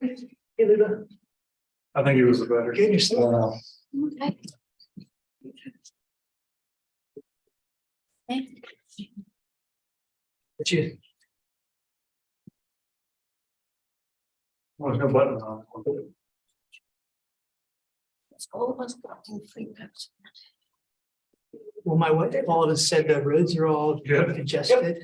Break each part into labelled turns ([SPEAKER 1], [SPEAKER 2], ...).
[SPEAKER 1] Get it up.
[SPEAKER 2] I think he was the better.
[SPEAKER 1] Get yourself.
[SPEAKER 3] Okay. Okay.
[SPEAKER 1] But you,
[SPEAKER 2] Well, there's no button on it.
[SPEAKER 3] All of us got to free cups.
[SPEAKER 1] well, my wife, all of us said the roads are all
[SPEAKER 2] Yeah.
[SPEAKER 1] congested.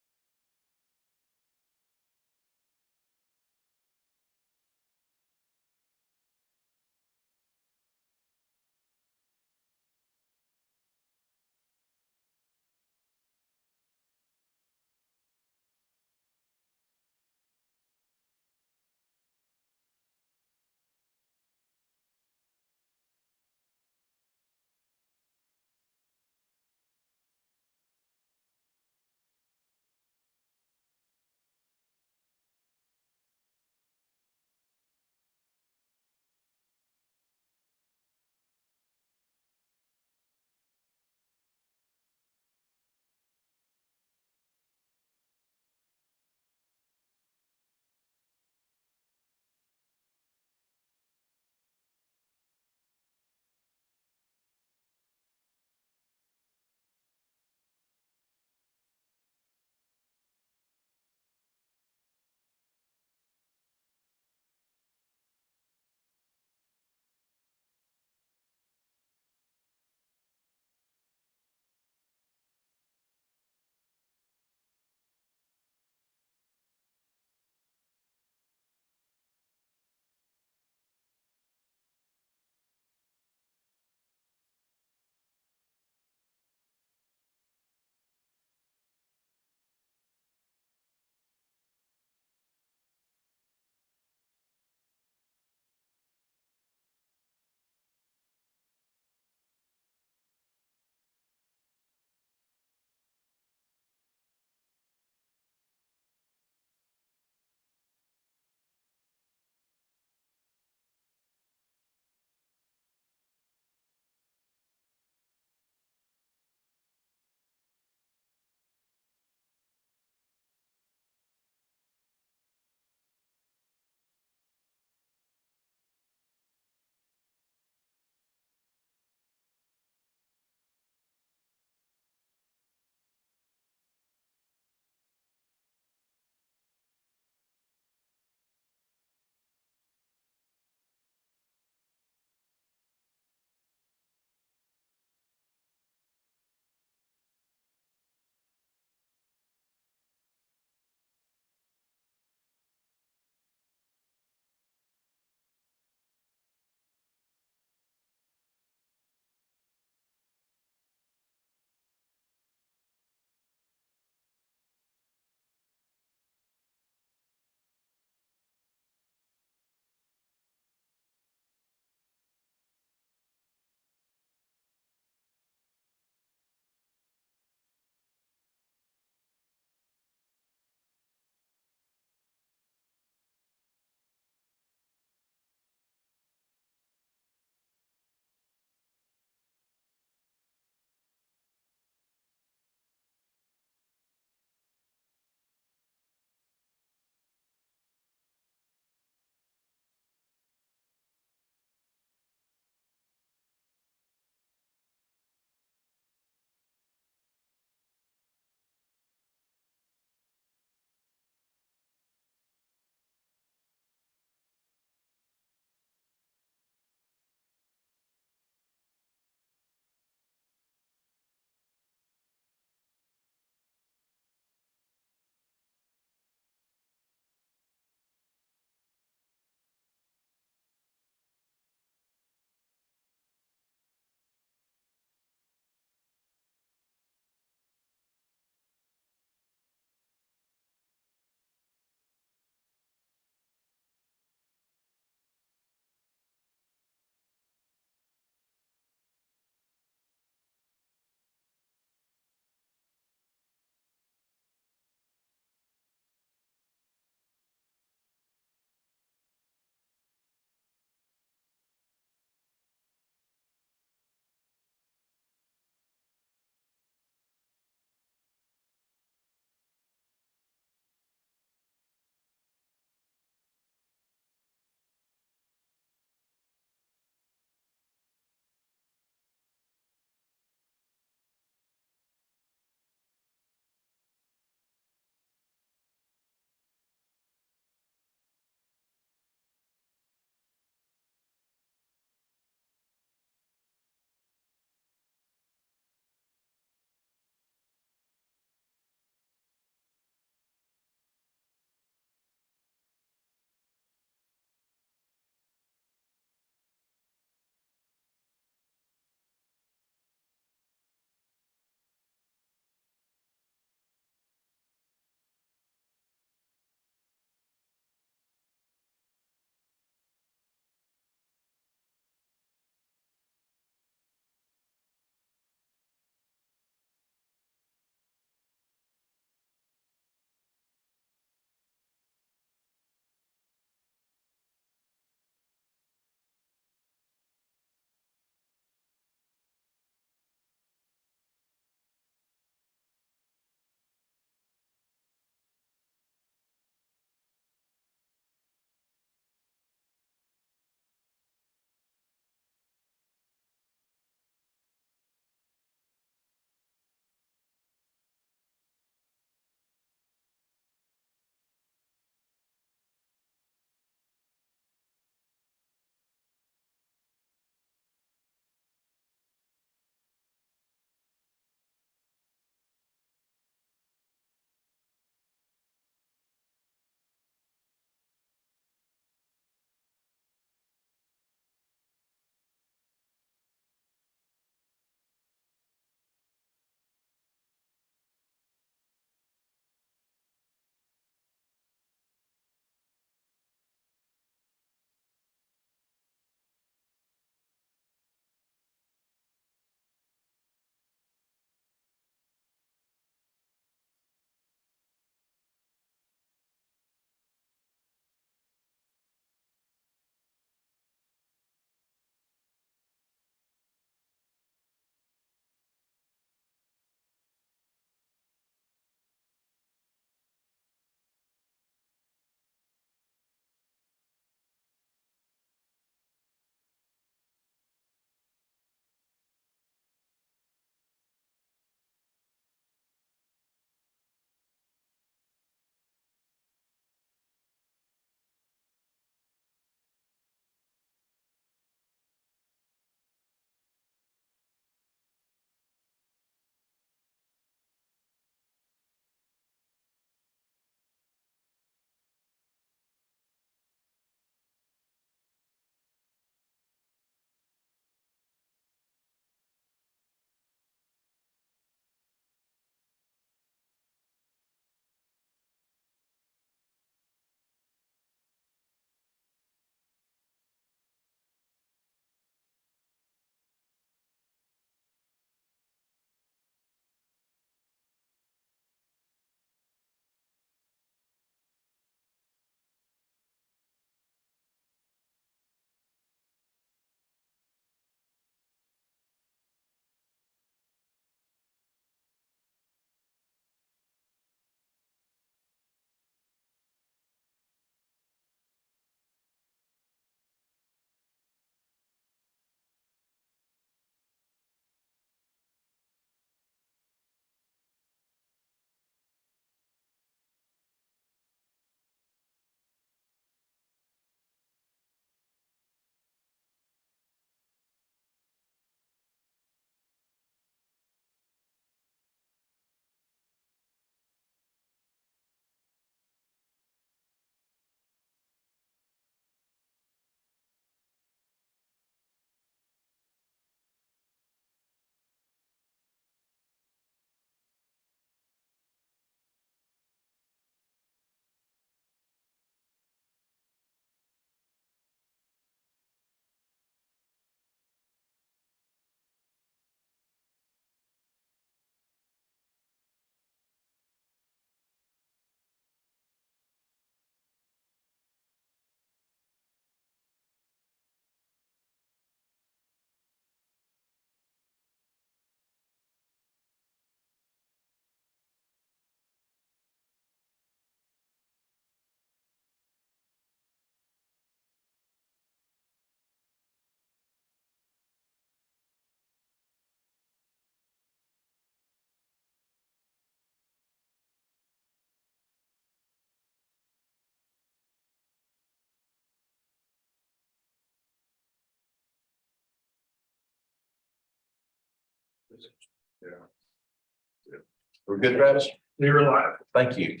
[SPEAKER 4] We're good, Travis?
[SPEAKER 2] You're alive.
[SPEAKER 4] Thank you.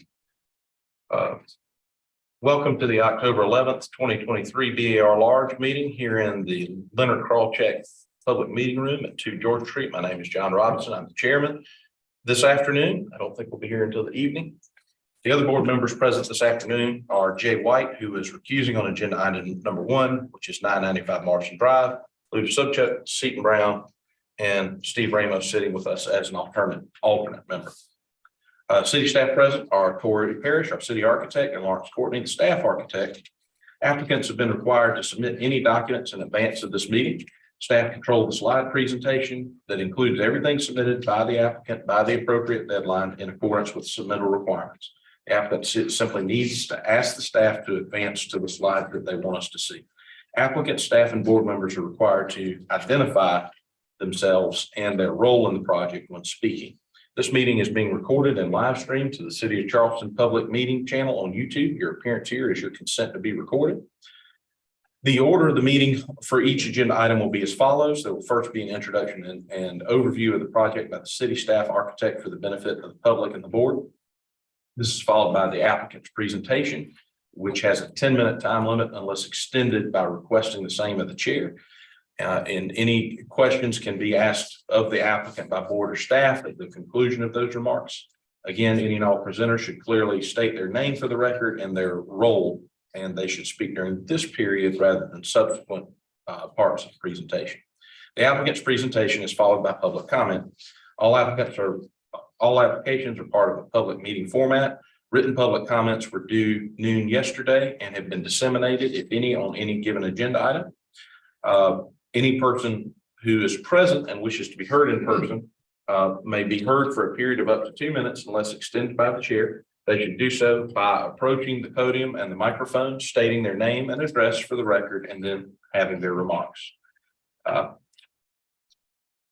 [SPEAKER 4] Welcome to the October 11th, 2023 BAR Large meeting here in the Leonard Krawcheck Public Meeting Room at 2 George Street. My name is John Robinson. I'm the chairman. This afternoon, I don't think we'll be here until the evening. The other board members present this afternoon are Jay White, who is recusing on agenda item number 1, which is 995 Marshall Drive, Lou Subchuck, Seton Brown, and Steve Ramos sitting with us as an alternate member. City staff present are Corey Parrish, our city architect, and Lawrence Courtney, the staff architect. Applicants have been required to submit any documents in advance of this meeting. Staff controlled the slide presentation that includes everything submitted by the applicant by the appropriate deadline in accordance with submittal requirements. The applicant simply needs to ask the staff to advance to the slide that they want us to see. Applicant, staff, and board members are required to identify themselves and their role in the project when speaking. This meeting is being recorded and live streamed to the City of Charleston Public Meeting channel on YouTube. Your appearance here is your consent to be recorded. The order of the meeting for each agenda item will be as follows. There will first be an introduction and overview of the project by the city staff architect for the benefit of the public and the board. This is followed by the applicant's presentation, which has a 10-minute time limit unless extended by requesting the same of the chair. And any questions can be asked of the applicant by board or staff at the conclusion of those remarks. Again, any and all presenters should clearly state their name for the record and their role, and they should speak during this period rather than subsequent parts of the presentation. The applicant's presentation is followed by public comment. All applications are part of a public meeting format. Written public comments were due noon yesterday and have been disseminated, if any, on any given agenda item. Any person who is present and wishes to be heard in person may be heard for a period of up to 2 minutes unless extended by the chair. They should do so by approaching the podium and the microphone, stating their name and address for the record, and then having their remarks. An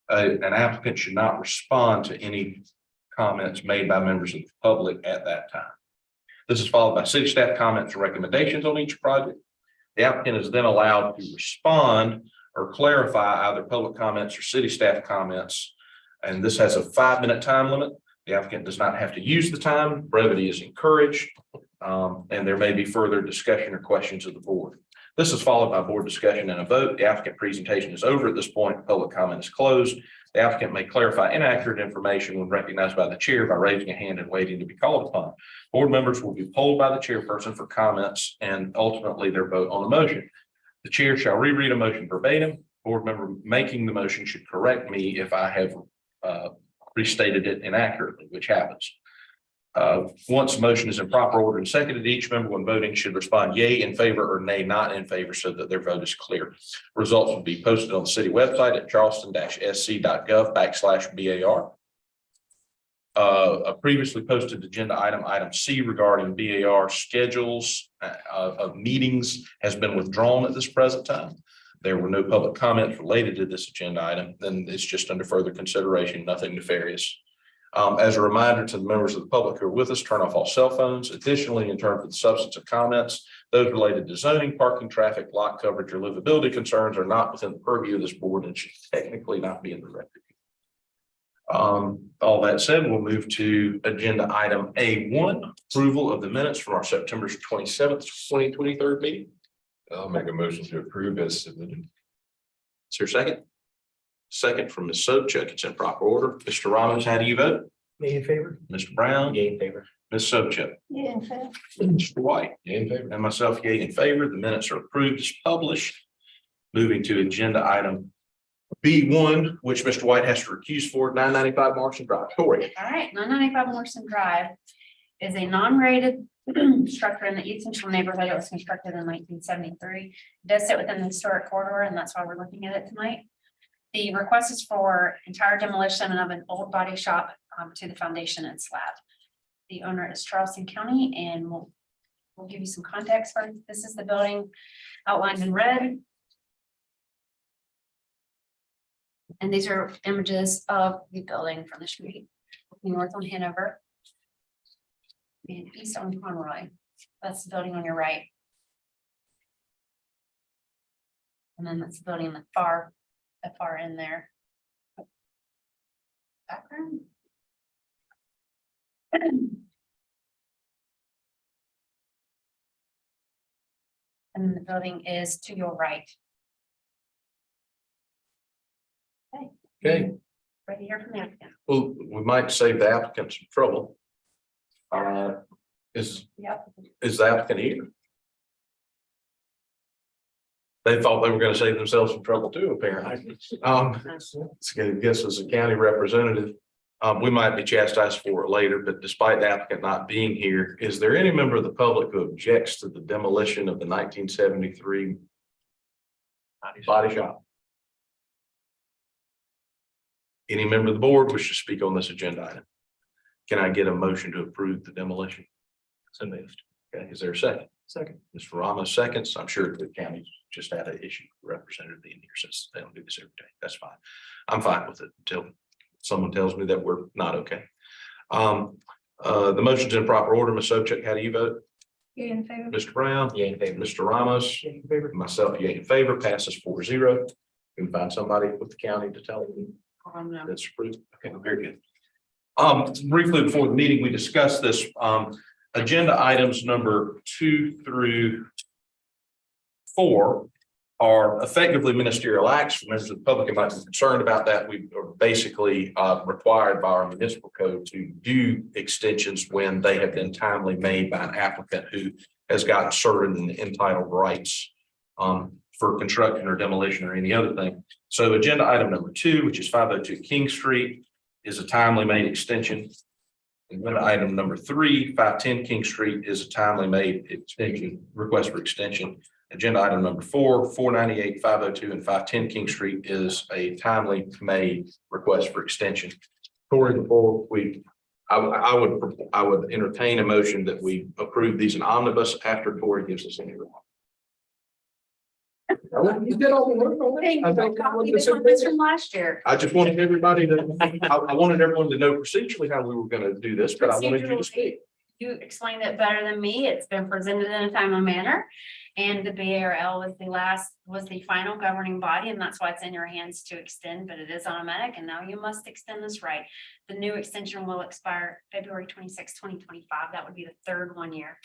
[SPEAKER 4] applicant should not respond to any comments made by members of the public at that time. This is followed by city staff comments and recommendations on each project. The applicant is then allowed to respond or clarify either public comments or city staff comments. And this has a 5-minute time limit. The applicant does not have to use the time. Brevity is encouraged. And there may be further discussion or questions of the board. This is followed by board discussion and a vote. The applicant presentation is over at this point. Public comment is closed. The applicant may clarify inaccurate information when recognized by the chair by raising a hand and waiting to be called upon. Board members will be polled by the chairperson for comments and ultimately their vote on the motion. The chair shall reread a motion verbatim. Board member making the motion should correct me if I have restated it inaccurately, which happens. Once the motion is in proper order and seconded, each member when voting should respond yea in favor or nay not in favor so that their vote is clear. Results will be posted on the city website at charleston-sc.gov/BAR. A previously posted agenda item C regarding BAR schedules of meetings has been withdrawn at this present time. There were no public comments related to this agenda item, then it's just under further consideration, nothing nefarious. As a reminder to the members of the public who are with us, turn off all cell phones. Additionally, in terms of the substance of comments, those related to zoning, parking, traffic, lot coverage, or livability concerns are not within the purview of this board and should technically not be in the record. All that said, we'll move to agenda item A1, approval of the minutes from our September 27th, 2023 meeting.
[SPEAKER 5] I'll make a motion to approve as submitted.
[SPEAKER 4] Is there a second? Second from Ms. Sobchak. It's in proper order. Mr. Ramos, how do you vote?
[SPEAKER 1] Me in favor?
[SPEAKER 4] Mr. Brown?
[SPEAKER 1] Yea in favor.
[SPEAKER 4] Ms. Sobchak?
[SPEAKER 3] Yeah, in fact.
[SPEAKER 4] Mr. White?
[SPEAKER 5] Yea in favor.
[SPEAKER 4] And myself, yea in favor. The minutes are approved as published. Moving to agenda item B1, which Mr. White has to recuse for, 995 Marshall Drive. Corey.
[SPEAKER 6] All right, 995 Morrison Drive is a non-rated structure in the East Central neighborhood. It was constructed in 1973. It does sit within the historic corridor, and that's why we're looking at it tonight. The request is for entire demolition of an old body shop to the foundation and slab. The owner is Charleston County, and we'll give you some context for this. Is the building outlined in red. And these are images of the building from the street, north on Hanover and east on Conroy. That's the building on your right. And then that's the building in the far end there. background. And the building is to your right.
[SPEAKER 4] Okay,
[SPEAKER 6] Ready to hear from the applicant.
[SPEAKER 4] well, we might save the applicant some trouble. Is
[SPEAKER 6] Yep.
[SPEAKER 4] the applicant here? They thought they were gonna save themselves some trouble too, apparently. I guess as a county representative, we might be chastised for it later, but despite the applicant not being here, is there any member of the public who objects to the demolition of the 1973 body shop? Any member of the board wish to speak on this agenda item? Can I get a motion to approve the demolition? So moved. Okay, is there a second?
[SPEAKER 1] Second.
[SPEAKER 4] Mr. Ramos seconds. I'm sure the county just had an issue representative in here since they don't do this every day. That's fine. I'm fine with it until someone tells me that we're not okay. The motion's in proper order. Ms. Sobchak, how do you vote?
[SPEAKER 3] Yay in favor.
[SPEAKER 4] Mr. Brown?
[SPEAKER 5] Yay in favor.
[SPEAKER 4] Mr. Ramos?
[SPEAKER 1] In favor.
[SPEAKER 4] Myself, yea in favor, passes 4-0. Can find somebody with the county to tell them
[SPEAKER 6] No.
[SPEAKER 4] that's approved. Okay, very good. Briefly before the meeting, we discussed this, agenda items number 2 through 4 are effectively ministerial acts. Members of the public might be concerned about that. We are basically required by our municipal code to do extensions when they have been timely made by an applicant who has gotten certain entitled rights for construction or demolition or any other thing. So agenda item number 2, which is 502 King Street, is a timely made extension. Agenda item number 3, 510 King Street, is a timely made extension, request for extension. Agenda item number 4, 498, 502, and 510 King Street is a timely made request for extension. Corey, before I would entertain a motion that we approve these in omnibus after Corey gives us any remarks. You did all the work on
[SPEAKER 6] Thank
[SPEAKER 4] that.
[SPEAKER 6] you. This one was from last year.
[SPEAKER 4] I just wanted everybody to, I wanted everyone to know procedurally how we were going to do this, but I wanted you to speak.
[SPEAKER 6] You explained it better than me. It's been presented in a timely manner. And the BARL was the final governing body, and that's why it's in your hands to extend, but it is automatic, and now you must extend this right. The new extension will expire February 26, 2025. That would be the third 1 year.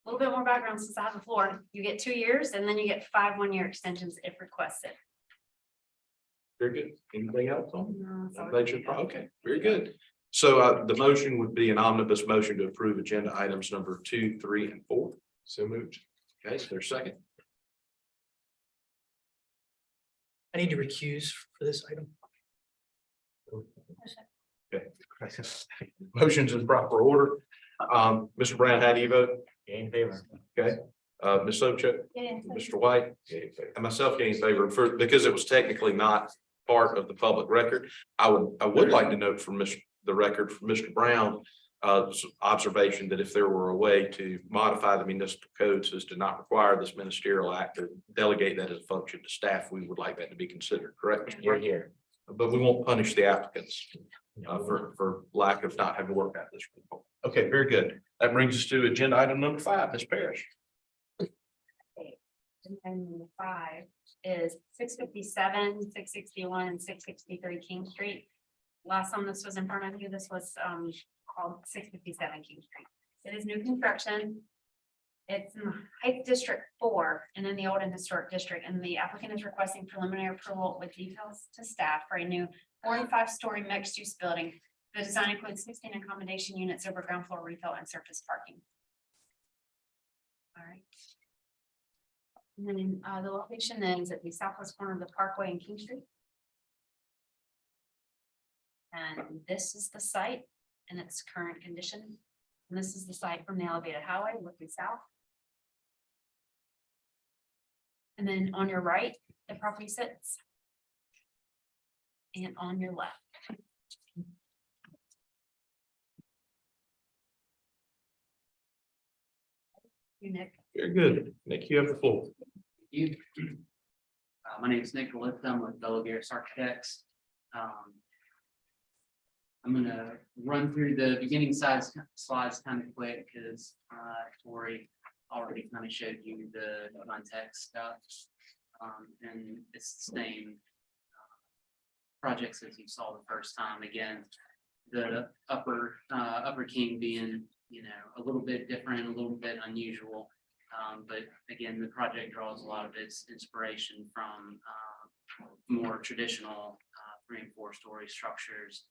[SPEAKER 6] A little bit more background since I have the floor. You get 2 years, and then you get 5 1-year extensions if requested.
[SPEAKER 4] Very good. Anything else on?
[SPEAKER 6] No, so-
[SPEAKER 4] Okay, very good. So the motion would be an omnibus motion to approve agenda items number 2, 3, and 4.
[SPEAKER 5] So moved.
[SPEAKER 4] Okay, so there's a second.
[SPEAKER 1] I need to recuse for this item.
[SPEAKER 4] Okay. Motion's in proper order. Mr. Brown, how do you vote?
[SPEAKER 5] In favor.
[SPEAKER 4] Okay, Ms. Sobchak,
[SPEAKER 6] Yeah.
[SPEAKER 4] Mr. White, and myself getting in favor because it was technically not part of the public record. I would like to note from the record from Mr. Brown, observation that if there were a way to modify the municipal codes as to not require this ministerial act or delegate that as a function to staff, we would like that to be considered, correct? Mr. Brown?
[SPEAKER 5] Here.
[SPEAKER 4] But we won't punish the applicants for lack of not having worked out this. Okay, very good. That brings us to agenda item number 5, Ms. Parrish.
[SPEAKER 6] And number 5 is 657, 661, and 663 King Street. Last time this was in front of you, this was called 657 King Street. It is new construction. It's in the Heights District 4 and in the old and historic district, and the applicant is requesting preliminary approval with details to staff for a new 45-story mixed-use building. The design includes 16 accommodation units over ground floor retail and surface parking. All right. And then the location is at the southwest corner of the Parkway and King Street. And this is the site in its current condition. And this is the site from the elevated highway looking south. And then on your right, the property sits. And on your left. You, Nick.
[SPEAKER 4] Very good. Nick, you have the floor.
[SPEAKER 7] You. My name is Nick Galita. I'm with Delegates Architects. I'm gonna run through the beginning slides kind of quick because Tori already kind of showed you the context stuff. And it's the same projects as you saw the first time. Again, the upper king being, you know, a little bit different, a little bit unusual. But again, the project draws a lot of its inspiration from more traditional 3 and 4 story structures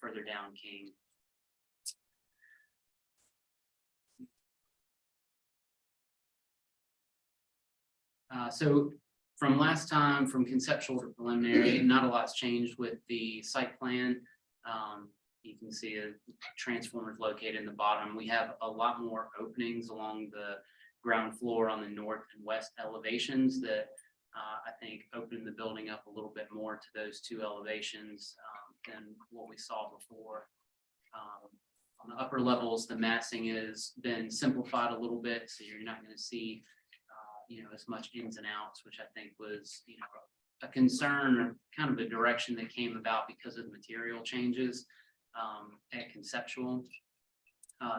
[SPEAKER 7] further down King. So from last time, from conceptual to preliminary, not a lot's changed with the site plan. You can see a transformers located in the bottom. We have a lot more openings along the ground floor on the north and west elevations that I think opened the building up a little bit more to those 2 elevations than what we saw before. On the upper levels, the massing has been simplified a little bit, so you're not going to see you know, as much ins and outs, which I think was, you know, a concern or kind of a direction that came about because of material changes at conceptual.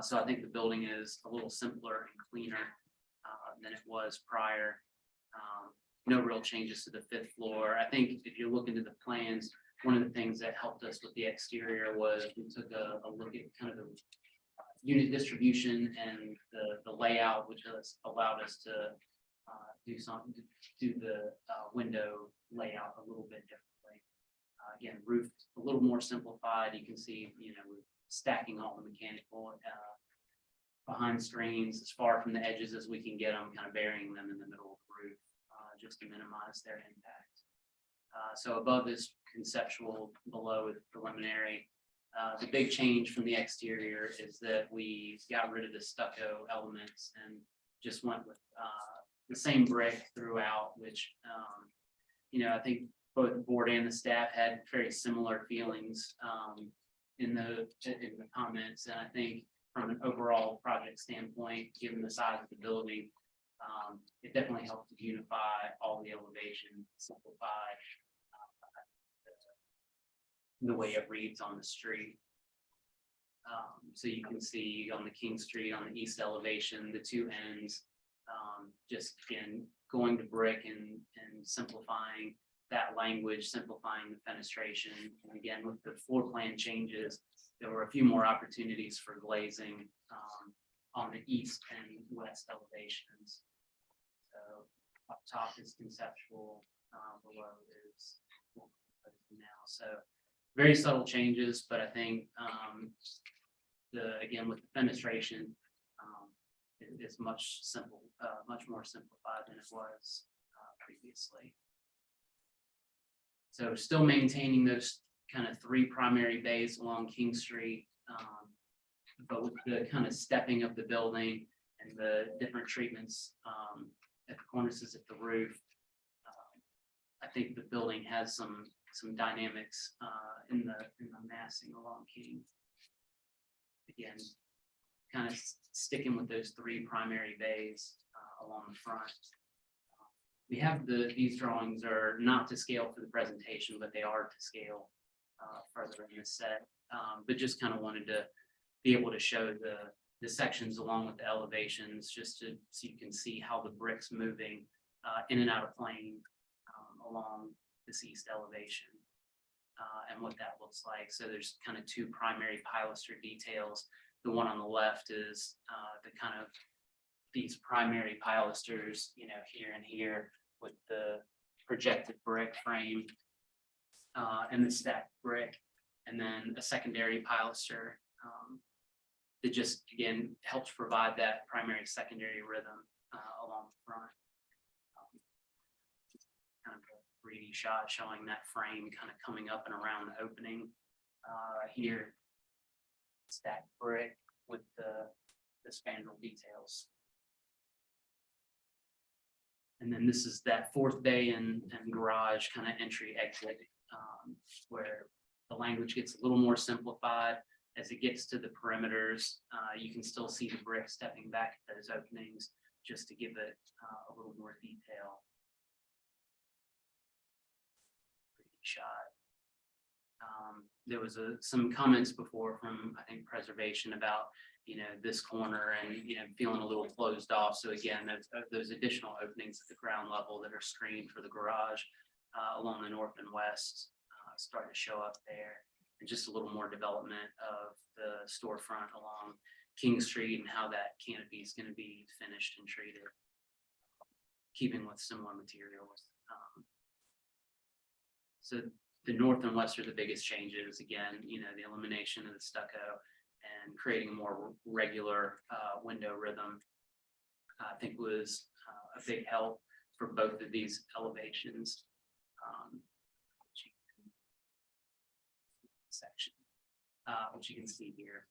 [SPEAKER 7] So I think the building is a little simpler and cleaner than it was prior. No real changes to the 5th floor. I think if you look into the plans, one of the things that helped us with the exterior was we took a look at kind of the unit distribution and the layout, which has allowed us to do the window layout a little bit differently. Again, roof a little more simplified. You can see, you know, stacking all the mechanical behind screens as far from the edges as we can get them, kind of burying them in the middle of the roof, just to minimize their impact. So above is conceptual, below is preliminary. The big change from the exterior is that we got rid of the stucco elements and just went with the same brick throughout, which, you know, I think both the board and the staff had very similar feelings in the comments. And I think from an overall project standpoint, given the size of the building, it definitely helped to unify all the elevation, simplify the way it reads on the street. So you can see on the King Street, on the east elevation, the 2 ends, just again, going to brick and simplifying that language, simplifying the fenestration. And again, with the floor plan changes, there were a few more opportunities for glazing on the east and west elevations. So up top is conceptual, below is now. So very subtle changes, but I think again with the fenestration, it's much more simplified than it was previously. So still maintaining those kind of 3 primary bays along King Street, but with the kind of stepping of the building and the different treatments at the cornices at the roof. I think the building has some dynamics in the massing along King. Again, kind of sticking with those 3 primary bays along the front. We have these drawings are not to scale for the presentation, but they are to scale further in the set. But just kind of wanted to be able to show the sections along with the elevations, just so you can see how the brick's moving in and out of plane along this east elevation and what that looks like. So there's kind of 2 primary pilaster details. The one on the left is the kind of these primary pilasters, you know, here and here with the projected brick frame and the stacked brick, and then a secondary pilaster that just again helps provide that primary secondary rhythm along the front. Kind of a 3D shot showing that frame kind of coming up and around the opening here. Stacked brick with the spandrel details. And then this is that 4th bay and garage kind of entry exit where the language gets a little more simplified. As it gets to the perimeters, you can still see the brick stepping back at those openings just to give it a little more detail. Shot. There was some comments before from, I think, preservation about, you know, this corner and, you know, feeling a little closed off. So again, those additional openings at the ground level that are screened for the garage along the north and west starting to show up there. And just a little more development of the storefront along King Street and how that canopy is gonna be finished and treated. Keeping with similar materials. So the north and west are the biggest changes. Again, the elimination of the stucco and creating a more regular window rhythm. I think was a big help for both of these elevations. Section, which you can see here.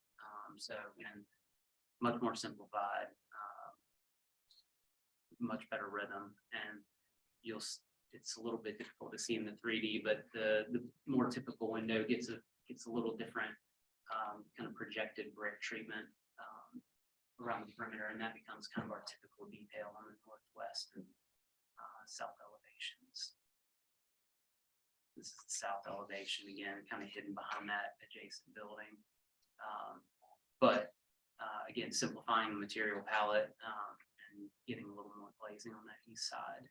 [SPEAKER 7] So again, much more simplified, much better rhythm, and it's a little bit difficult to see in the 3D, but the more typical window gets a little different kind of projected brick treatment around the perimeter, and that becomes kind of our typical detail on the northwest and south elevations. This is the south elevation again, kind of hidden behind that adjacent building. But again, simplifying the material palette and getting a little more glazing on that east side.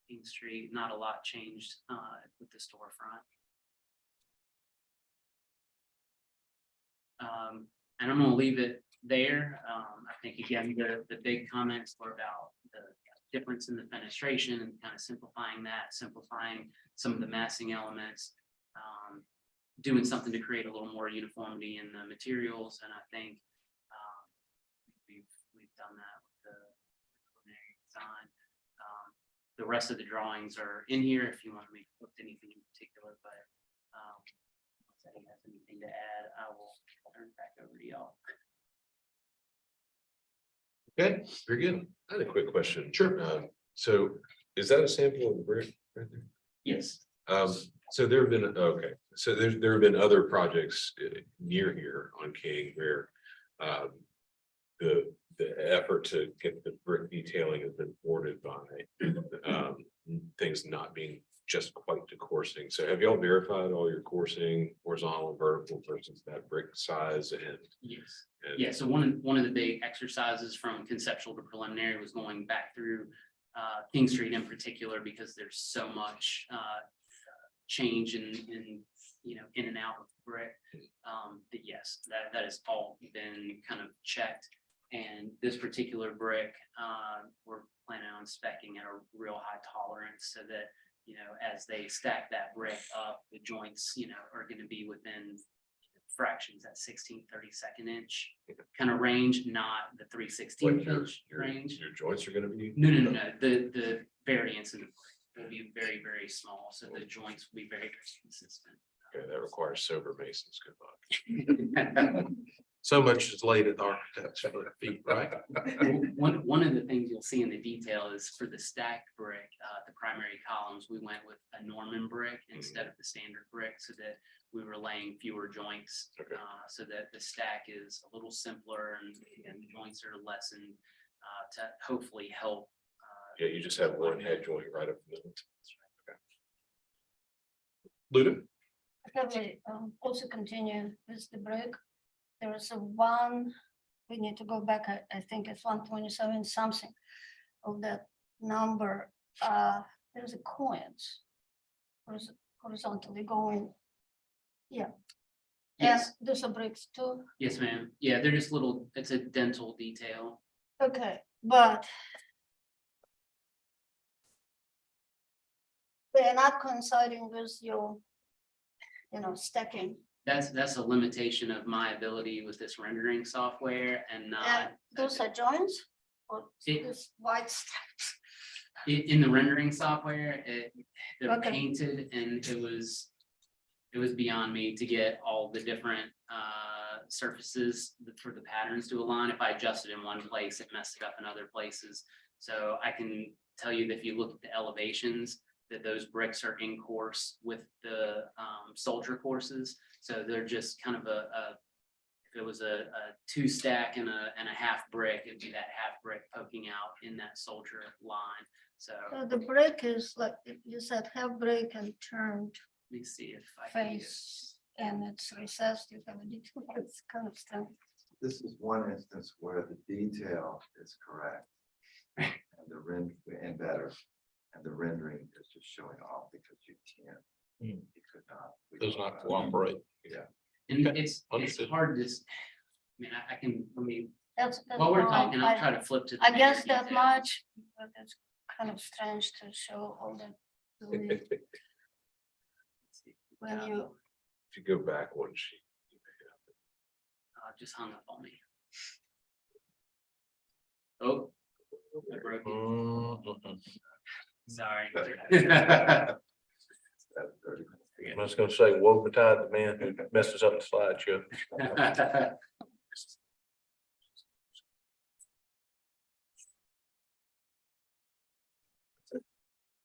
[SPEAKER 7] King Street, not a lot changed with the storefront. And I'm going to leave it there. I think again, the big comments were about the difference in the fenestration and kind of simplifying some of the massing elements, doing something to create a little more uniformity in the materials. And I think we've done that with the preliminary design. The rest of the drawings are in here if you want to look at anything in particular, but if anybody has anything to add, I will turn it back over to y'all.
[SPEAKER 5] Okay, very good. I had a quick question.
[SPEAKER 4] Sure.
[SPEAKER 5] So is that a sample of the brick right there?
[SPEAKER 7] Yes.
[SPEAKER 5] So there have been, okay, so there have been other projects near here on King where the effort to get the brick detailing has been thwarted by things not being just quite to coursing. So have y'all verified all your coursing, horizontal, vertical versus that brick size and?
[SPEAKER 7] Yes. Yeah, so one of the big exercises from conceptual to preliminary was going back through King Street in particular, because there's so much change in in and out of brick. That yes, that has all been kind of checked. And this particular brick, we're planning on speccing at a real high tolerance so that, as they stack that brick up, the joints, are going to be within fractions at 16/32 inch kind of range, not the 3/16 inch range.
[SPEAKER 5] Your joints are gonna be?
[SPEAKER 7] No. The variance in the brick will be very, very small. So the joints will be very, very consistent.
[SPEAKER 5] Okay, that requires sober masons. Good luck.
[SPEAKER 4] So much is laid at the architect's feet, right?
[SPEAKER 7] One of the things you'll see in the detail is for the stacked brick, the primary columns, we went with a Norman brick instead of the standard brick so that we were laying fewer joints.
[SPEAKER 5] Okay.
[SPEAKER 7] So that the stack is a little simpler and the joints are lessened to hopefully help.
[SPEAKER 5] Yeah, you just have one head joint right up in the middle.
[SPEAKER 4] Luda?
[SPEAKER 3] Probably also continue with the brick. There is one, we need to go back, I think it's 127 something of that number. There's a coins horizontally going. Yeah.
[SPEAKER 7] Yes.
[SPEAKER 3] And there's a bricks too.
[SPEAKER 7] Yes, ma'am. Yeah, they're just little, it's a dental detail.
[SPEAKER 3] Okay, but they're not coinciding with your, stacking.
[SPEAKER 7] That's a limitation of my ability with this rendering software and
[SPEAKER 3] And
[SPEAKER 7] not.
[SPEAKER 3] those are joints or
[SPEAKER 7] It-
[SPEAKER 3] this white stacks?
[SPEAKER 7] In the rendering software, they're
[SPEAKER 3] Okay.
[SPEAKER 7] painted and it was beyond me to get all the different surfaces for the patterns to align. If I adjusted in one place, it messed it up in other places. So I can tell you that if you look at the elevations, that those bricks are in course with the soldier courses. So they're just kind of if it was a 2-stack and a half brick, it'd be that half brick poking out in that soldier line. So
[SPEAKER 3] So the brick is like, you said half brick and turned
[SPEAKER 7] let me see if I can.
[SPEAKER 3] face and it's recessed, you have a detail, it's kind of strange.
[SPEAKER 8] This is one instance where the detail is correct. And the rend and better. And the rendering is just showing off because you can't.
[SPEAKER 4] Hmm.
[SPEAKER 8] You could not. we
[SPEAKER 4] Does
[SPEAKER 8] don't
[SPEAKER 4] not
[SPEAKER 8] know.
[SPEAKER 4] cooperate.
[SPEAKER 8] Yeah.
[SPEAKER 7] And
[SPEAKER 4] Okay,
[SPEAKER 7] it's
[SPEAKER 4] understood.
[SPEAKER 7] hard to, I mean, I can, let me,
[SPEAKER 3] That's
[SPEAKER 7] while we're
[SPEAKER 3] fine.
[SPEAKER 7] talking, I'll try to flip to. the
[SPEAKER 3] I guess
[SPEAKER 7] bigger
[SPEAKER 3] that
[SPEAKER 7] details.
[SPEAKER 3] much, but it's kind of strange to show all that. When you,
[SPEAKER 5] If you go back one sheet.
[SPEAKER 7] Just hung up on me. Oh. I broke it. Sorry.
[SPEAKER 8] That's 30 minutes.
[SPEAKER 4] I was gonna say, woe betide the man who messes up the slideshow.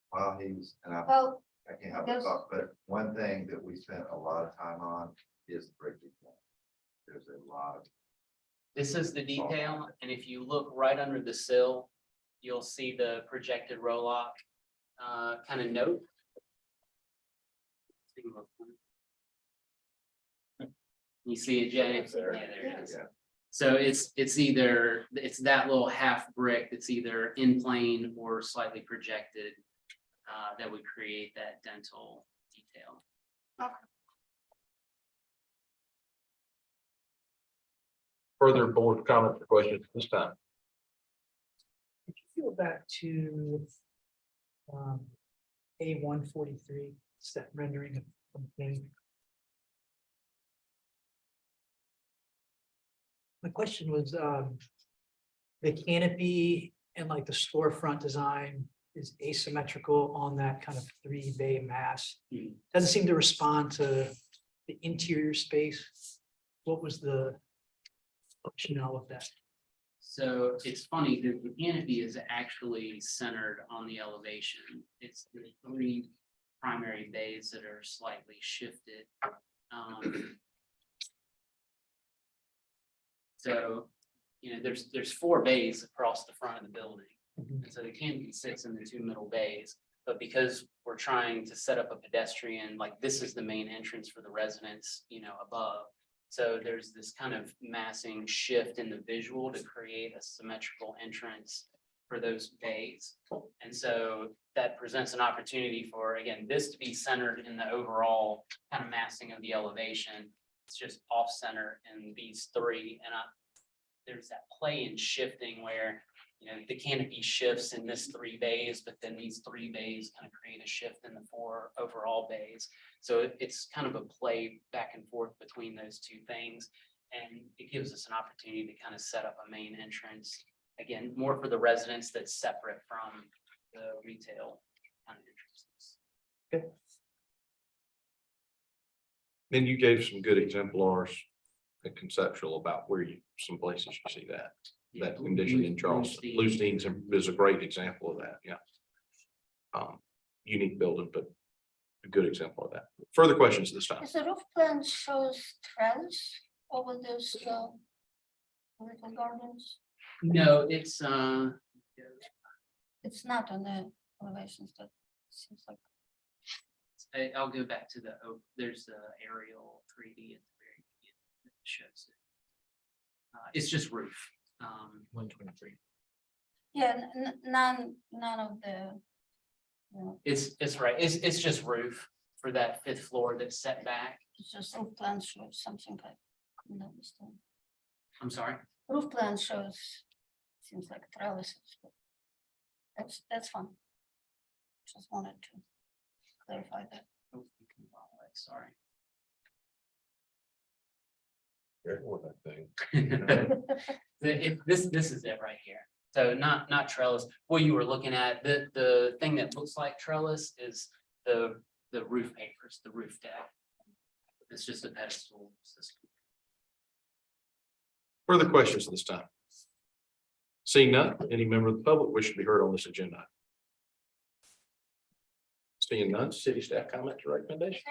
[SPEAKER 8] While he's, and
[SPEAKER 3] well,
[SPEAKER 8] I can't help
[SPEAKER 3] Yes.
[SPEAKER 8] but thought, but one thing that we spent a lot of time on is the brick detail. There's a lot of,
[SPEAKER 7] This is the detail, and if you look right under the sill, you'll see the projected roll-off kind of note. You see it, Jay? Yeah, there it is.
[SPEAKER 8] yeah,
[SPEAKER 7] So it's either, it's that little half brick that's either in plane or slightly projected that would create that dental detail.
[SPEAKER 4] Further board comment or questions at this time?
[SPEAKER 1] Could you go back to A143, it's that rendering of the thing. My question was, the canopy and like the storefront design is asymmetrical on that kind of 3-bay mass.
[SPEAKER 7] Mhm.
[SPEAKER 1] Doesn't seem to respond to the interior space. What was the rationale of that?
[SPEAKER 7] So it's funny, the canopy is actually centered on the elevation. It's the 3 primary bays that are slightly shifted. So, there's 4 bays across the front of the building. And so the canopy sits in the 2 middle bays, but because we're trying to set up a pedestrian, like this is the main entrance for the residents, above. So there's this kind of massing shift in the visual to create a symmetrical entrance for those bays. And so that presents an opportunity for, again, this to be centered in the overall kind of massing of the elevation. It's just off center in these 3, and there's that play in shifting where, the canopy shifts in this 3 bays, but then these 3 bays kind of create a shift in the 4 overall bays. So it's kind of a play back and forth between those 2 things. And it gives us an opportunity to kind of set up a main entrance, again, more for the residents that's separate from the retail kind of entrances.
[SPEAKER 4] Then you gave some good exemplars and conceptual about where some places you see that condition in Charleston. Blue Stein's is a great example of that, yeah. Unique building, but a good example of that. Further questions this time?
[SPEAKER 3] is the roof plan shows trellis over those little gardens?
[SPEAKER 7] No, it's
[SPEAKER 3] It's not on the elevations, that seems like.
[SPEAKER 7] I'll go back to there's the aerial 3D at the very beginning that shows it. It's just roof.
[SPEAKER 4] 123.
[SPEAKER 3] Yeah, none of the.
[SPEAKER 7] It's right. It's just roof for that 5th floor that's set back.
[SPEAKER 3] It's just roof plan shows something I couldn't understand.
[SPEAKER 7] I'm sorry.
[SPEAKER 3] Roof plan shows, seems like trellises, but that's fine. Just wanted to clarify that.
[SPEAKER 7] Oh, sorry.
[SPEAKER 5] Careful with that thing.
[SPEAKER 7] This is it right here. So not trellis. What you were looking at, the thing that looks like trellis is the roof papers, the roof deck. It's just a pedestal system.
[SPEAKER 4] Further questions at this time? Seeing none, any member of the public wish to be heard on this agenda? Seeing none, city staff comments or recommendations?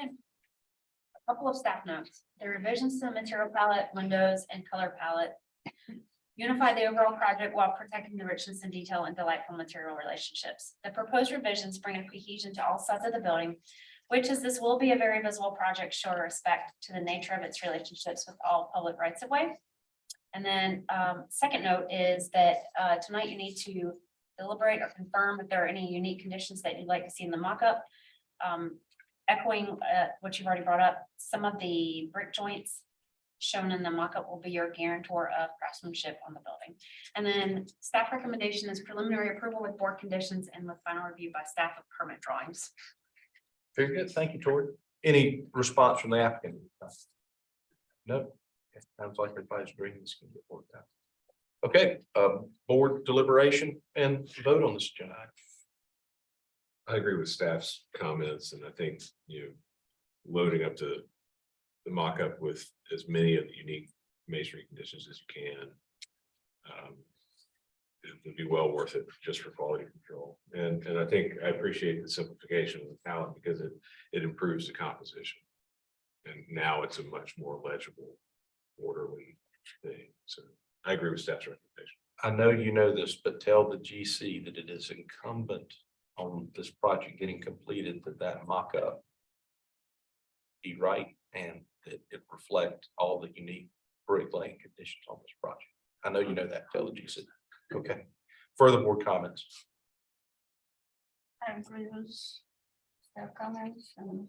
[SPEAKER 6] A couple of staff notes. The revisions to the material palette, windows, and color palette unify the overall project while protecting the richness and detail and delightful material relationships. The proposed revisions bring a cohesion to all sides of the building, which, as this will be a very visible project, show respect to the nature of its relationships with all public rights of way. And then second note is that tonight you need to deliberate or confirm if there are any unique conditions that you'd like to see in the mock-up. Echoing what you've already brought up, some of the brick joints shown in the mock-up will be your guarantor of craftsmanship on the building. And then staff recommendation is preliminary approval with board conditions and with final review by staff of permit drawings.
[SPEAKER 4] Very good. Thank you, Tori. Any response from the applicant? No. Okay, sounds like everybody's agreeing this can get worked out. Okay, board deliberation and vote on this agenda.
[SPEAKER 5] I agree with staff's comments, and I think, loading up to the mock-up with as many of the unique masonry conditions as you can. It would be well worth it just for quality control. And I think I appreciate the simplification of the palette because it improves the composition. And now it's a much more legible, orderly thing. So I agree with staff's recommendation.
[SPEAKER 4] I know you know this, but tell the GC that it is incumbent on this project getting completed, that mock-up be right and that it reflect all the unique brick laying conditions on this project. I know you know that, tell the GC. Okay, further board comments.
[SPEAKER 3] I agree with their comments and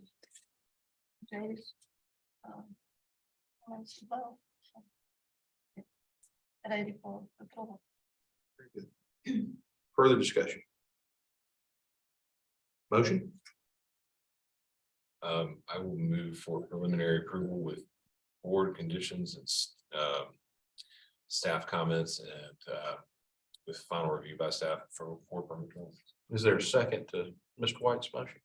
[SPEAKER 3] Jay's. Comments as well. So, ready for approval.
[SPEAKER 4] Further discussion. Motion,
[SPEAKER 5] I will move for preliminary approval with board conditions and staff comments and with final review by staff for permit drawings.
[SPEAKER 4] is there a second to Mr. White's motion?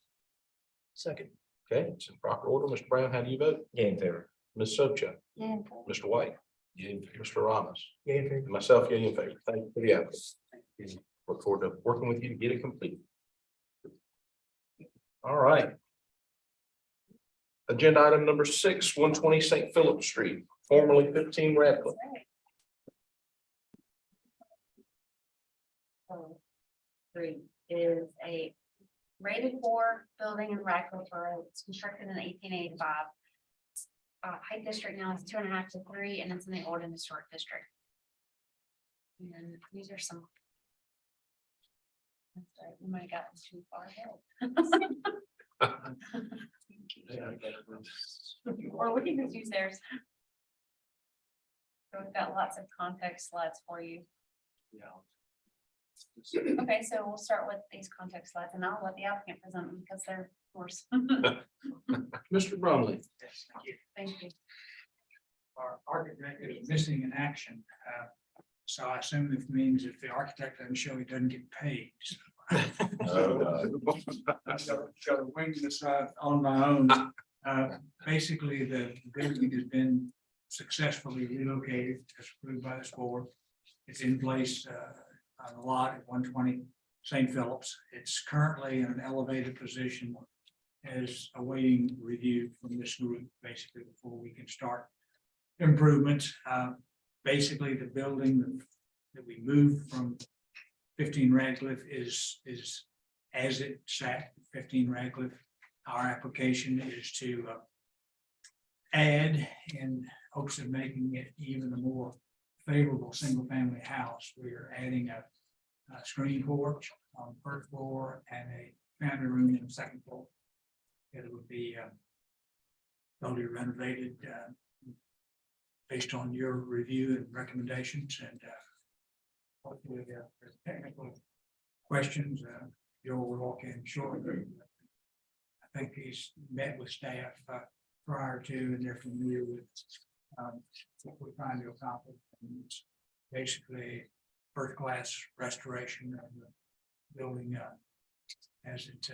[SPEAKER 1] Second.
[SPEAKER 4] Okay, it's in proper order. Mr. Brown, how do you vote?
[SPEAKER 2] Yeah, in favor.
[SPEAKER 4] Ms. Sobchak,
[SPEAKER 3] Yeah.
[SPEAKER 4] Mr. White, Mr. Ramos,
[SPEAKER 1] Yay in favor.
[SPEAKER 4] and myself, yea in favor. Thank you for the effort. Look forward to working with you to get it complete. All right. Agenda item number 6, 120 St. Philip Street, formerly 15 Radcliffe.
[SPEAKER 6] Three is a rated 4 building in Radcliffe. It's constructed in 1885. Height district now is 2.5 to 3, and it's in the old and historic district. And these are some. That's right, we might have gotten too far ahead. Or we can just use theirs. So we've got lots of context slides for you. Okay, so we'll start with these context slides and I'll let the applicant present them because they're yours.
[SPEAKER 4] Mr. Brumley.
[SPEAKER 1] Yes, thank you.
[SPEAKER 6] Thank you.
[SPEAKER 2] Our architect is missing in action. So I assume it means if the architect doesn't show, he doesn't get paid. I've got to wing this on my own. Basically, the building has been successfully relocated as approved by this board. It's in place on the lot at 120 St. Phillips. It's currently in an elevated position as awaiting review from this group, basically before we can start improvements. Basically, the building that we moved from 15 Radcliffe is as it sat, 15 Radcliffe. Our application is to add in hopes of making it even a more favorable single-family house. We are adding a screen porch on the first floor and a family room in the second floor. It would be totally renovated based on your review and recommendations, and hopefully there's technical questions. Joe will walk in shortly. I think he's met with staff prior to, and they're familiar with what we're trying to accomplish. And it's basically first-class restoration of the building as it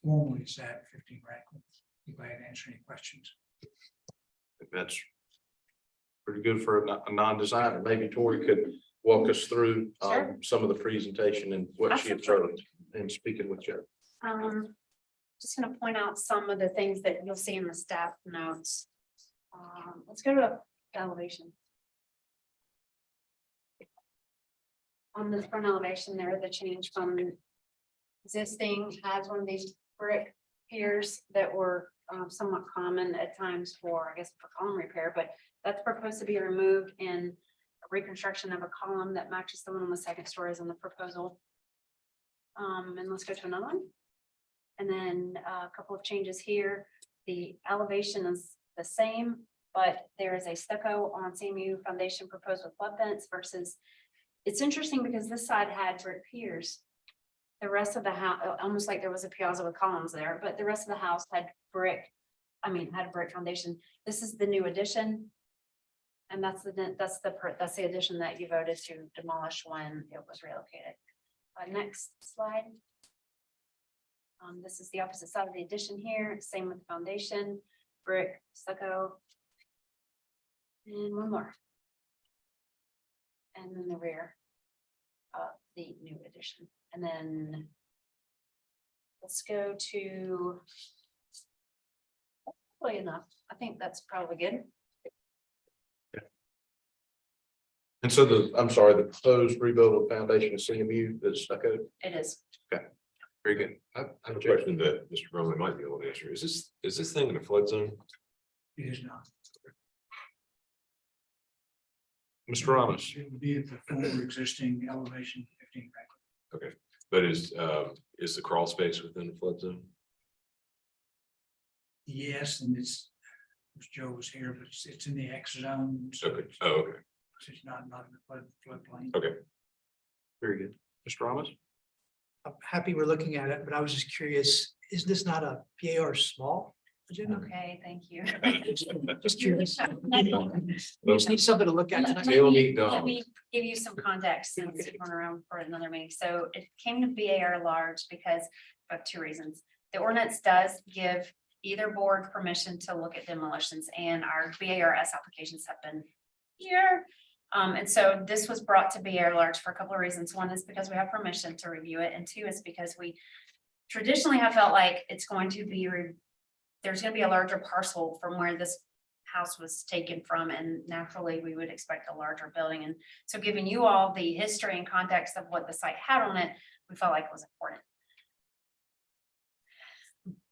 [SPEAKER 2] formerly sat 15 Radcliffe. Be glad to answer any questions.
[SPEAKER 4] That's pretty good for a non-designer. Maybe Tori could walk us through
[SPEAKER 6] Sure.
[SPEAKER 4] some of the presentation and what she observed and speaking with Joe.
[SPEAKER 6] Just gonna point out some of the things that you'll see in the staff notes. Let's go to the elevation. On this front elevation, there is a change from existing, has one of these brick piers that were somewhat common at times for, I guess, for column repair, but that's proposed to be removed in a reconstruction of a column that matches the one on the second story is in the proposal. And let's go to another one. And then a couple of changes here. The elevation is the same, but there is a stucco on CMU foundation proposed with flood vents versus. It's interesting because this side had brick piers. The rest of the house, almost like there was a piazza with columns there, but the rest of the house had brick. Had a brick foundation. This is the new addition. And that's the addition that you voted to demolish when it was relocated. Next slide. This is the opposite side of the addition here, same with the foundation, brick, stucco. And one more. And then the rear of the new addition. And then let's go to, probably enough. I think that's probably good.
[SPEAKER 4] And so I'm sorry, the proposed rebuild of foundation of CMU that's stucco.
[SPEAKER 6] It is.
[SPEAKER 4] Very good.
[SPEAKER 5] I have a question that Mr. Brumley might be able to answer. Is this thing in a flood zone?
[SPEAKER 2] It is not.
[SPEAKER 4] Mr. Ramos.
[SPEAKER 2] It would be at the former existing elevation 15 record.
[SPEAKER 5] But is the crawl space within the flood zone?
[SPEAKER 2] Yes, and it's, wish Joe was here, but it's in the X zone. So
[SPEAKER 5] Okay, oh, okay,
[SPEAKER 2] it's not in the floodplain.
[SPEAKER 5] okay.
[SPEAKER 4] Very good. Mr. Ramos?
[SPEAKER 1] I'm happy we're looking at it, but I was just curious, is this not a PAR small agenda?
[SPEAKER 6] Okay, thank you.
[SPEAKER 1] Just curious. We just need something to look at tonight.
[SPEAKER 5] They'll need
[SPEAKER 6] Let
[SPEAKER 5] dogs.
[SPEAKER 6] me give you some context since it's going around for another meeting. So it came to BAR large because of two reasons. The ordinance does give either board permission to look at demolitions, and our BARS applications have been here. And so this was brought to BAR large for a couple of reasons. One is because we have permission to review it, and two is because we traditionally have felt like it's going to be, there's going to be a larger parcel from where this house was taken from, and naturally we would expect a larger building. And so giving you all the history and context of what the site had on it, we felt like it was important.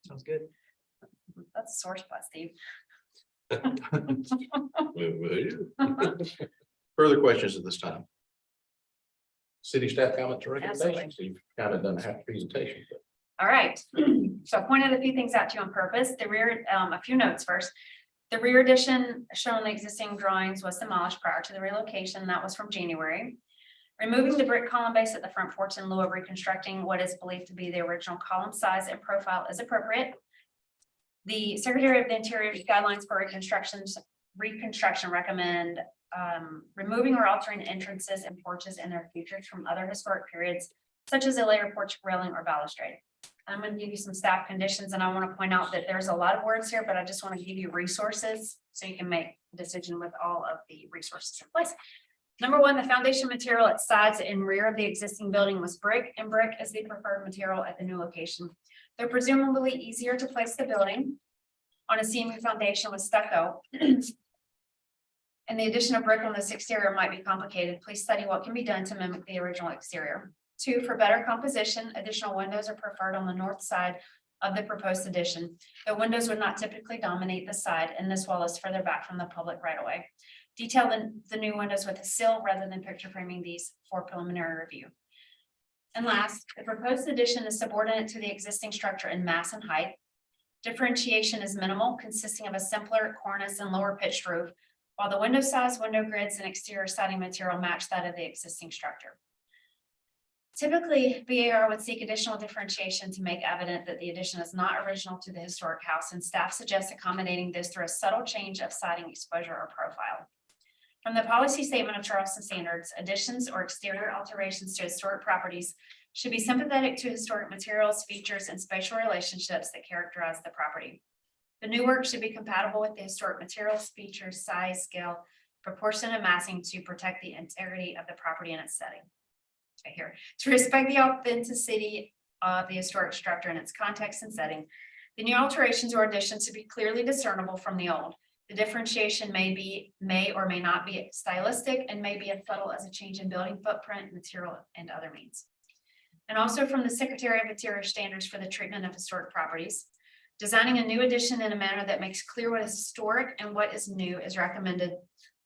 [SPEAKER 1] Sounds good.
[SPEAKER 6] That's a sore spot, Steve.
[SPEAKER 4] Further questions at this time? City staff comments or
[SPEAKER 6] Absolutely.
[SPEAKER 4] recommendations? You've kind of done a half presentation. But
[SPEAKER 6] All right, so I pointed a few things out to you on purpose. The rear, a few notes first. The rear addition shown in the existing drawings was demolished prior to the relocation. That was from January. Removing the brick column base at the front porch in lieu of reconstructing what is believed to be the original column size and profile is appropriate. The Secretary of the Interior guidelines for reconstruction recommend removing or altering entrances and porches and their features from other historic periods, such as a layer porch railing or balustrade. I'm going to give you some staff conditions, and I want to point out that there's a lot of words here, but I just want to give you resources so you can make a decision with all of the resources in place. Number one, the foundation material at sides and rear of the existing building was brick, and brick is the preferred material at the new location. They're presumably easier to place the building on a CMU foundation with stucco. And the addition of brick on this exterior might be complicated. Please study what can be done to mimic the original exterior. Two, for better composition, additional windows are preferred on the north side of the proposed addition. The windows would not typically dominate the side, and this wall is further back from the public right of way. Detail the new windows with a sill rather than picture framing these for preliminary review. And last, the proposed addition is subordinate to the existing structure in mass and height. Differentiation is minimal, consisting of a simpler cornice and lower pitched roof, while the window size, window grids, and exterior siding material match that of the existing structure. Typically, BAR would seek additional differentiation to make evident that the addition is not original to the historic house, and staff suggests accommodating this through a subtle change of siding exposure or profile. From the policy statement of Charleston standards, additions or exterior alterations to historic properties should be sympathetic to historic materials, features, and spatial relationships that characterize the property. The new work should be compatible with the historic materials, features, size, scale, proportion, and massing to protect the integrity of the property and its setting. Right here, to respect the authenticity of the historic structure and its context and setting, the new alterations or additions should be clearly discernible from the old. The differentiation may or may not be stylistic and may be as subtle as a change in building footprint, material, and other means. And also from the Secretary of Interior standards for the treatment of historic properties. Designing a new addition in a manner that makes clear what is historic and what is new is recommended,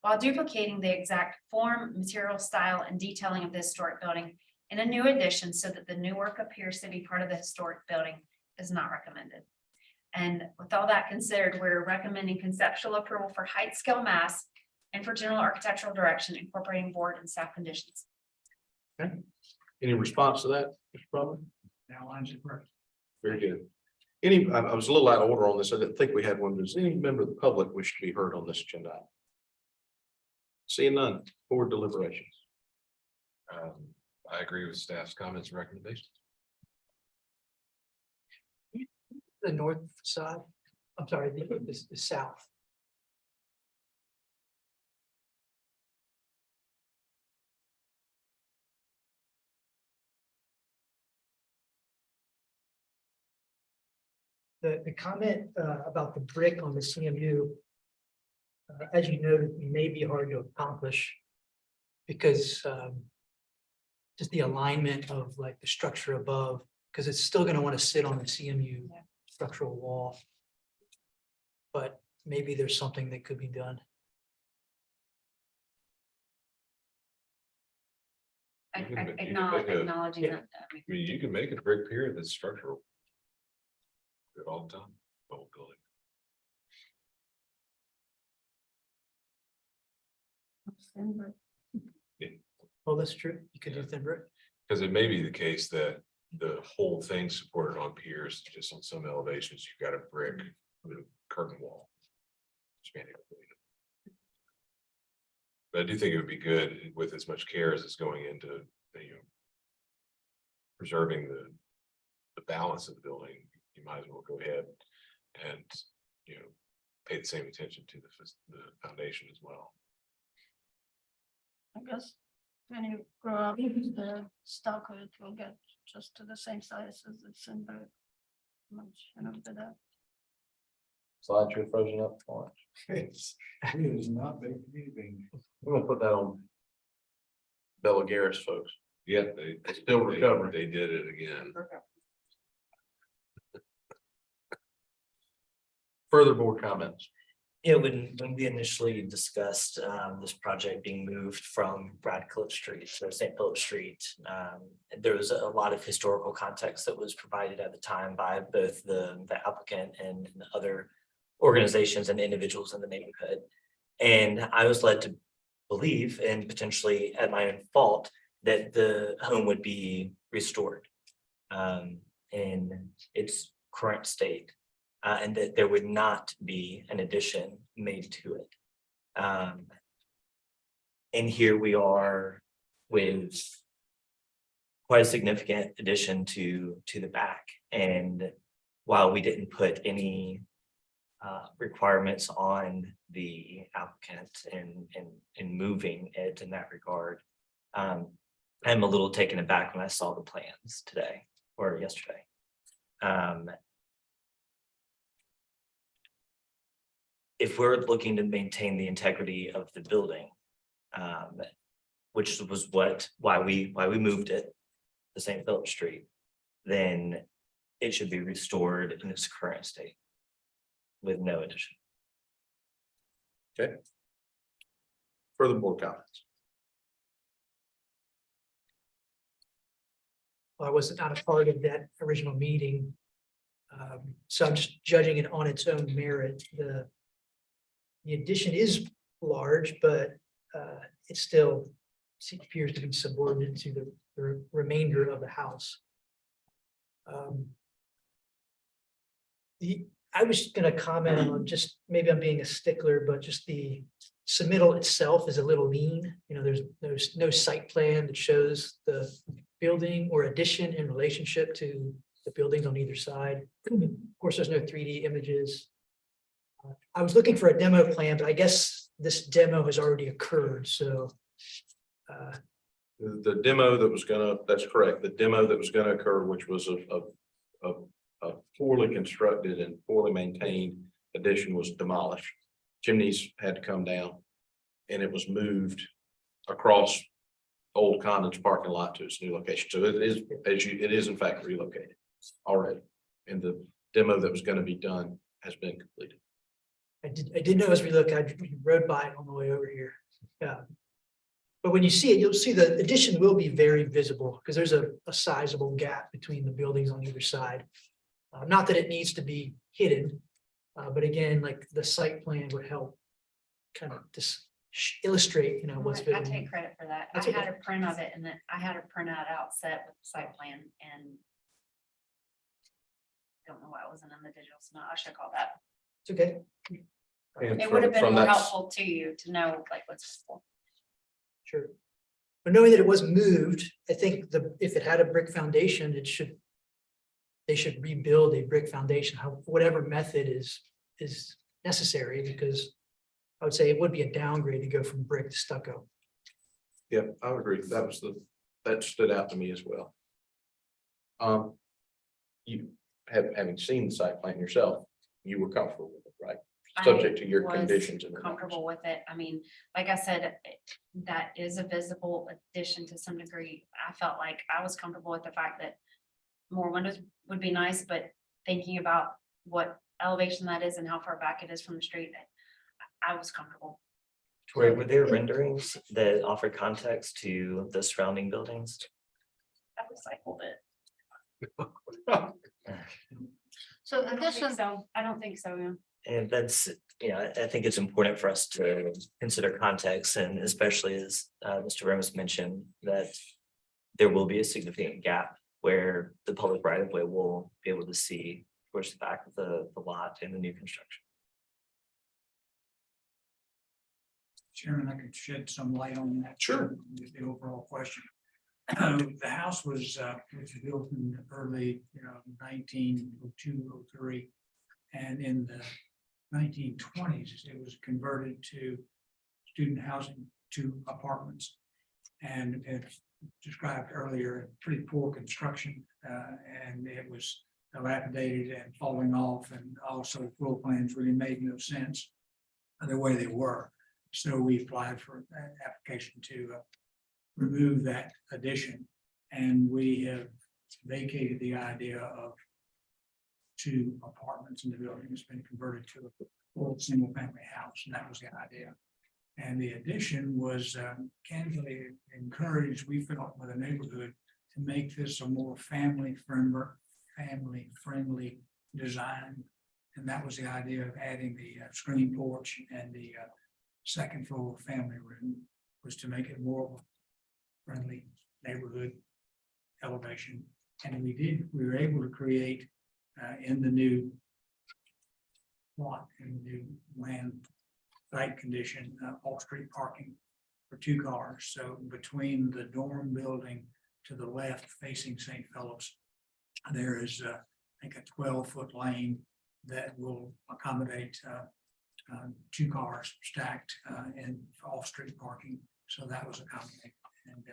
[SPEAKER 6] while duplicating the exact form, material, style, and detailing of the historic building in a new addition so that the new work appears to be part of the historic building is not recommended. And with all that considered, we're recommending conceptual approval for height, scale, mass, and for general architectural direction incorporating board and staff conditions.
[SPEAKER 4] Any response to that, Mr. Butler?
[SPEAKER 2] Now lines it perfect.
[SPEAKER 4] Very good. I was a little out of order on this. I didn't think we had one. Does any member of the public wish to be heard on this agenda item? Seeing none, board deliberations.
[SPEAKER 5] I agree with staff's comments and recommendations.
[SPEAKER 1] The north side, I'm sorry, the south. The comment about the brick on the CMU, as you noted, may be hard to accomplish because just the alignment of like the structure above, because it's still going to want to sit on the CMU structural wall. But maybe there's something that could be done.
[SPEAKER 5] You can make a-
[SPEAKER 6] Acknowledging that.
[SPEAKER 5] I mean, you can make a brick pier that's structural. Good all the time, the whole building.
[SPEAKER 1] Well, that's true. You could do thin brick.
[SPEAKER 5] Because it may be the case that the whole thing supported on piers, just on some elevations, you've got a brick with a curtain wall. Spanning between them. But I do think it would be good with as much care as it's going into, preserving the balance of the building. You might as well go ahead and, pay the same attention to the foundation as well.
[SPEAKER 3] I guess when you grow up, the stucco, it will get just to the same size as the thin brick. Much, that.
[SPEAKER 4] Slides you're frozen up on.
[SPEAKER 8] It is not big anything.
[SPEAKER 4] We're gonna put that on Bella Garris, folks.
[SPEAKER 5] Yeah,
[SPEAKER 4] Still recovering.
[SPEAKER 5] They did it again.
[SPEAKER 4] Further board comments.
[SPEAKER 9] Yeah, when we initially discussed this project being moved from Radcliffe Street to St. Philip Street, there was a lot of historical context that was provided at the time by both the applicant and other organizations and individuals in the neighborhood. And I was led to believe, and potentially at my own fault, that the home would be restored in its current state. And that there would not be an addition made to it. And here we are with quite a significant addition to the back. And while we didn't put any requirements on the applicant in moving it in that regard, I'm a little taken aback when I saw the plans today or yesterday. If we're looking to maintain the integrity of the building, which was why we moved it to St. Philip Street, then it should be restored in its current state with no addition.
[SPEAKER 4] Okay. Further board comments.
[SPEAKER 1] Well, I wasn't not a part of that original meeting. So I'm just judging it on its own merit. The addition is large, but it still appears to be subordinate to the remainder of the house. I was going to comment on just, maybe I'm being a stickler, but just the submittal itself is a little lean. There's no site plan that shows the building or addition in relationship to the buildings on either side. Of course, there's no 3D images. I was looking for a demo plan, but I guess this demo has already occurred, so.
[SPEAKER 4] The demo that was that's correct. The demo that was gonna occur, which was a poorly constructed and poorly maintained addition, was demolished. Chimneys had to come down and it was moved across old Condon's parking lot to its new location. So it is in fact relocated already. And the demo that was gonna be done has been completed.
[SPEAKER 1] I did know as we look, I rode by it on the way over here. Yeah. But when you see it, you'll see the addition will be very visible because there's a sizable gap between the buildings on either side. Not that it needs to be hidden, but again, like the site plan would help kind of just illustrate, you know, what's.
[SPEAKER 6] I
[SPEAKER 1] visible.
[SPEAKER 6] take credit for that. I
[SPEAKER 1] That's okay.
[SPEAKER 6] had a print of it and then I had a printout out set with the site plan and don't know why it wasn't in the digital, so I should call that.
[SPEAKER 1] It's okay.
[SPEAKER 4] And
[SPEAKER 6] It would have been
[SPEAKER 4] from
[SPEAKER 6] more
[SPEAKER 4] that-
[SPEAKER 6] helpful to you to know like what's visible.
[SPEAKER 1] Sure. But knowing that it was moved, I think if it had a brick foundation, they should rebuild a brick foundation, whatever method is necessary, because I would say it would be a downgrade to go from brick to stucco.
[SPEAKER 4] Yep, I would agree. That stood out to me as well. You having seen the site plan yourself, you were comfortable with it, right? Subject to your
[SPEAKER 6] I was
[SPEAKER 4] conditions and.
[SPEAKER 6] Comfortable with it. I mean, like I said, that is a visible addition to some degree. I felt like I was comfortable with the fact that more windows would be nice, but thinking about what elevation that is and how far back it is from the street, I was comfortable.
[SPEAKER 9] Were there renderings that offered context to the surrounding buildings?
[SPEAKER 6] I recycled it.
[SPEAKER 3] So
[SPEAKER 6] I don't
[SPEAKER 3] this
[SPEAKER 6] think
[SPEAKER 3] is,
[SPEAKER 6] so. I don't think so, yeah.
[SPEAKER 9] And that's, I think it's important for us to consider context, and especially as Mr. Ramos mentioned, that there will be a significant gap where the public right of way will be able to see towards the back of the lot in the new construction.
[SPEAKER 2] Chairman, I could shed some light on that.
[SPEAKER 4] Sure.
[SPEAKER 2] The overall question. The house was built in the early, 1902, 03. And in the 1920s, it was converted to student housing, to apartments. And it's described earlier, pretty poor construction, and it was dilapidated and falling off, and also floor plans really made no sense the way they were. So we applied for an application to remove that addition, and we have vacated the idea of 2 apartments in the building. It's been converted to a full single-family house, and that was the idea. And the addition was candidly encouraged, we felt, by the neighborhood to make this a more family-friendly design. And that was the idea of adding the screen porch and the second floor family room, was to make it more of a friendly neighborhood elevation. And we were able to create in the new lot, in the new land site condition, off-street parking for 2 cars. So between the dorm building to the left facing St. Philip's, there is, I think, a 12-foot lane that will accommodate 2 cars stacked in off-street parking. So that was accommodated. And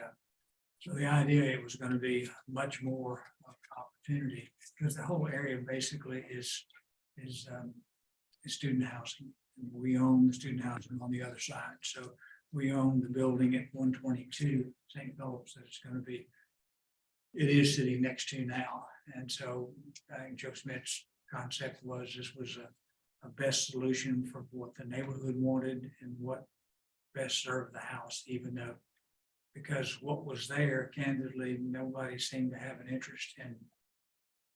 [SPEAKER 2] so the idea, it was going to be much more opportunity, because the whole area basically is student housing. And we own the student housing on the other side. So we own the building at 122 St. Philip's that it's going to be, it is sitting next to now. And so I think Joe Smith's concept was this was a best solution for what the neighborhood wanted and what best served the house, even though, because what was there, candidly, nobody seemed to have an interest in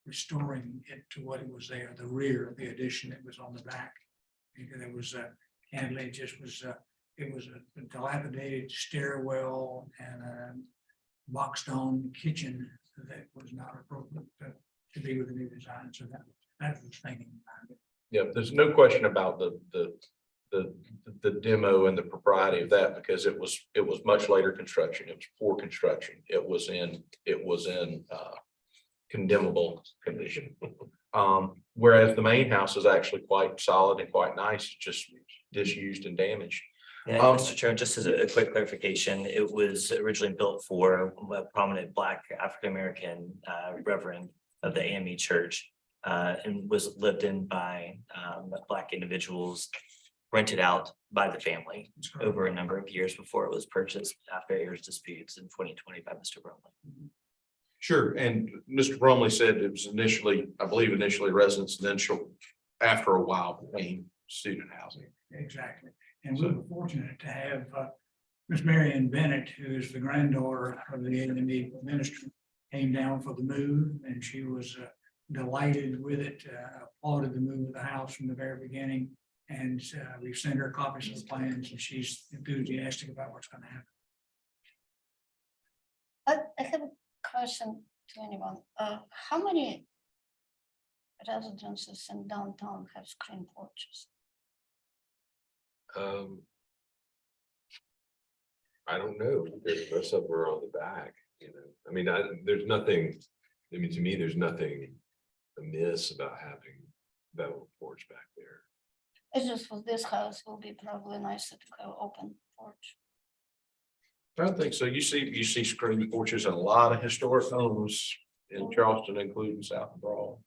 [SPEAKER 2] restoring it to what it was there, the rear of the addition that was on the back. Because it was candidly, it was a dilapidated stairwell and a boxed on kitchen that was not appropriate to be with the new design. So that was thinking behind it.
[SPEAKER 4] Yeah, there's no question about the demo and the propriety of that, because it was much later construction. It was poor construction. It was in condemnable condition. Whereas the main house is actually quite solid and quite nice, just disused and damaged.
[SPEAKER 9] Yeah, Mr. Chairman, just as a quick clarification, it was originally built for a prominent Black African-American reverend of the AME Church, and was lived in by Black individuals, rented out by the family over a number of years before it was purchased after heirs disputes in 2020 by Mr. Bromley.
[SPEAKER 4] Sure, and Mr. Bromley said it was initially, I believe, residential, after a while became student housing.
[SPEAKER 2] Exactly. And we were fortunate to have Miss Marion Bennett, who is the granddaughter of the AME minister, came down for the move, and she was delighted with it, applauded the move of the house from the very beginning. And we've sent her copies of the plans, and she's enthusiastic about what's gonna happen.
[SPEAKER 3] I have a question to anyone. How many residences in downtown have screen porches?
[SPEAKER 5] I don't know, there's most of them are on the back, you know, I mean, there's nothing, I mean, to me, there's nothing amiss about having that little porch back there.
[SPEAKER 3] It's just for this house will be probably nicer to have open porch.
[SPEAKER 4] I don't think so. You see screen porches in a lot of historic homes in Charleston, including South and Broad.